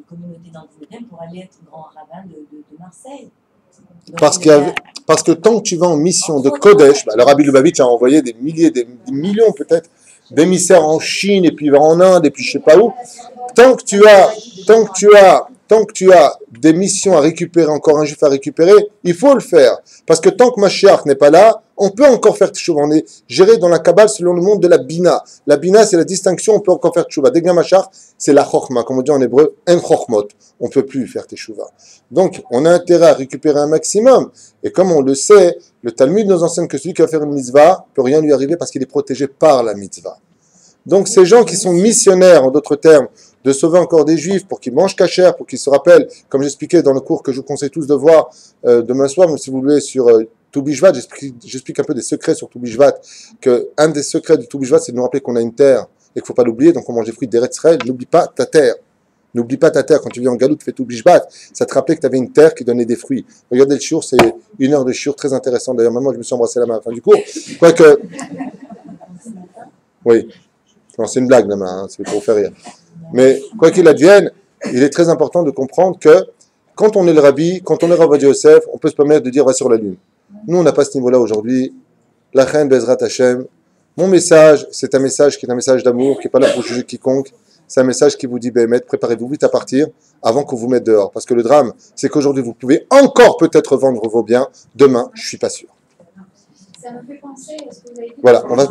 communauté dans le 19e pour aller être grand rabbin de Marseille. Donc, parce que tant que tu vas en mission de Kodesh, le Rabbi Lubavitch a envoyé des milliers, des millions peut-être, d'émissaires en Chine et puis en Inde et puis je sais pas où. Tant que tu as des missions à récupérer, encore un juif à récupérer, il faut le faire. Parce que tant que Mashiach n'est pas là, on peut encore faire tchouva. On est géré dans la Kabbale selon le monde de la Bina. La Bina, c'est la distinction, on peut encore faire tchouva. Dès que Mashiach, c'est la Chochma. Comme on dit en hébreu, en Chochmot. On ne peut plus faire tchouva. Donc, on a intérêt à récupérer un maximum. Et comme on le sait, le Talmud nous enseigne que celui qui va faire une mitzvah ne peut rien lui arriver parce qu'il est protégé par la mitzvah. Donc, ces gens qui sont missionnaires, en d'autres termes, de sauver encore des juifs pour qu'ils mangent cachère, pour qu'ils se rappellent, comme j'expliquais dans le cours que je vous conseille tous de voir demain soir, mais si vous voulez, sur Tou Bishvat, j'explique un peu des secrets sur Tou Bishvat, que un des secrets du Tou Bishvat, c'est de nous rappeler qu'on a une terre et qu'il ne faut pas l'oublier, donc on mange des fruits d'Eretz Israël, n'oublie pas ta terre. N'oublie pas ta terre. Quand tu vis en Galoute, tu fais Tou Bishvat, ça te rappelait que tu avais une terre qui donnait des fruits. Regardez le shiur, c'est 1 heure de shiur très intéressant. D'ailleurs, même moi, je me suis embrassé la main à la fin du cours. Quoique, oui, non, c'est une blague la main, hein, c'est pour vous faire rire. Mais quoi qu'il advienne, il est très important de comprendre que quand on est le rabbi, quand on est Rav Ovadia Yosef, on peut se permettre de dire va sur la lune. Nous, on n'a pas ce niveau-là aujourd'hui. La reine Bezrat Hashem. Mon message, c'est un message qui est un message d'amour, qui n'est pas là pour juger quiconque. C'est un message qui vous dit, Béhémet, préparez-vous vite à partir avant qu'on vous mette dehors. Parce que le drame, c'est qu'aujourd'hui, vous pouvez encore peut-être vendre vos biens. Demain, je ne suis pas sûr. Ça me fait penser, est-ce que vous avez dit voilà, on va...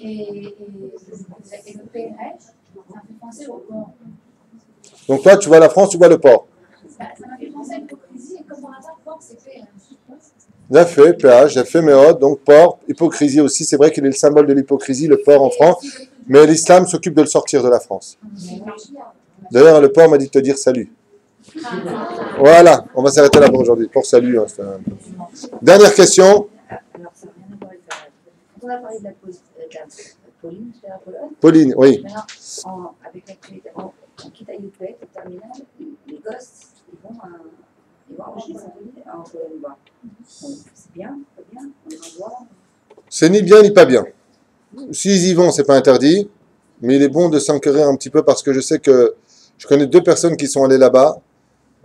et le PRH, ça me fait penser au port. Donc toi, tu vois la France, tu vois le port. Ça m'a fait penser à l'hypocrisie, et comme par hasard, port, c'est PRH. J'ai fait PH, j'ai fait Méod, donc port, hypocrisie aussi. C'est vrai qu'il est le symbole de l'hypocrisie, le port en France. Mais l'islam s'occupe de le sortir de la France. D'ailleurs, le port m'a dit de te dire salut. Voilà, on va s'arrêter là pour aujourd'hui. Pour salut. Hein, dernière question. Alors, ça n'a rien à voir avec la... On a parlé de la Pauline, c'était la Pologne. Pauline, oui. Maintenant, avec en quitte à Youpet, au terminal, les gosses, ils vont enregistrer en Pologne. C'est bien, pas bien, on les envoie. C'est ni bien ni pas bien. S'ils y vont, c'est pas interdit. Mais il est bon de s'enquérir un petit peu parce que je sais que je connais 2 personnes qui sont allées là-bas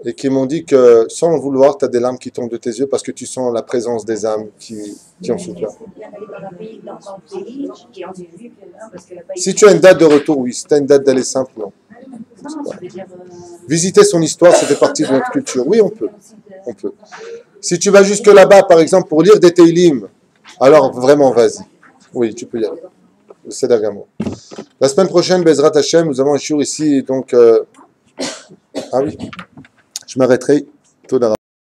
et qui m'ont dit que sans le vouloir, tu as des larmes qui tombent de tes yeux parce que tu sens la présence des âmes qui en souffrent. Si tu as une date de retour, oui. Si tu as une date d'aller simple, non. Visiter son histoire, ça fait partie de notre culture. Oui, on peut. On peut. Si tu vas jusque là-bas, par exemple, pour lire des Teilim, alors vraiment, vas-y. Oui, tu peux y aller. C'est d'Agamo. La semaine prochaine, Bezrat Hashem, nous avons un shiur ici, donc... Ah oui, je m'arrêterai. Toda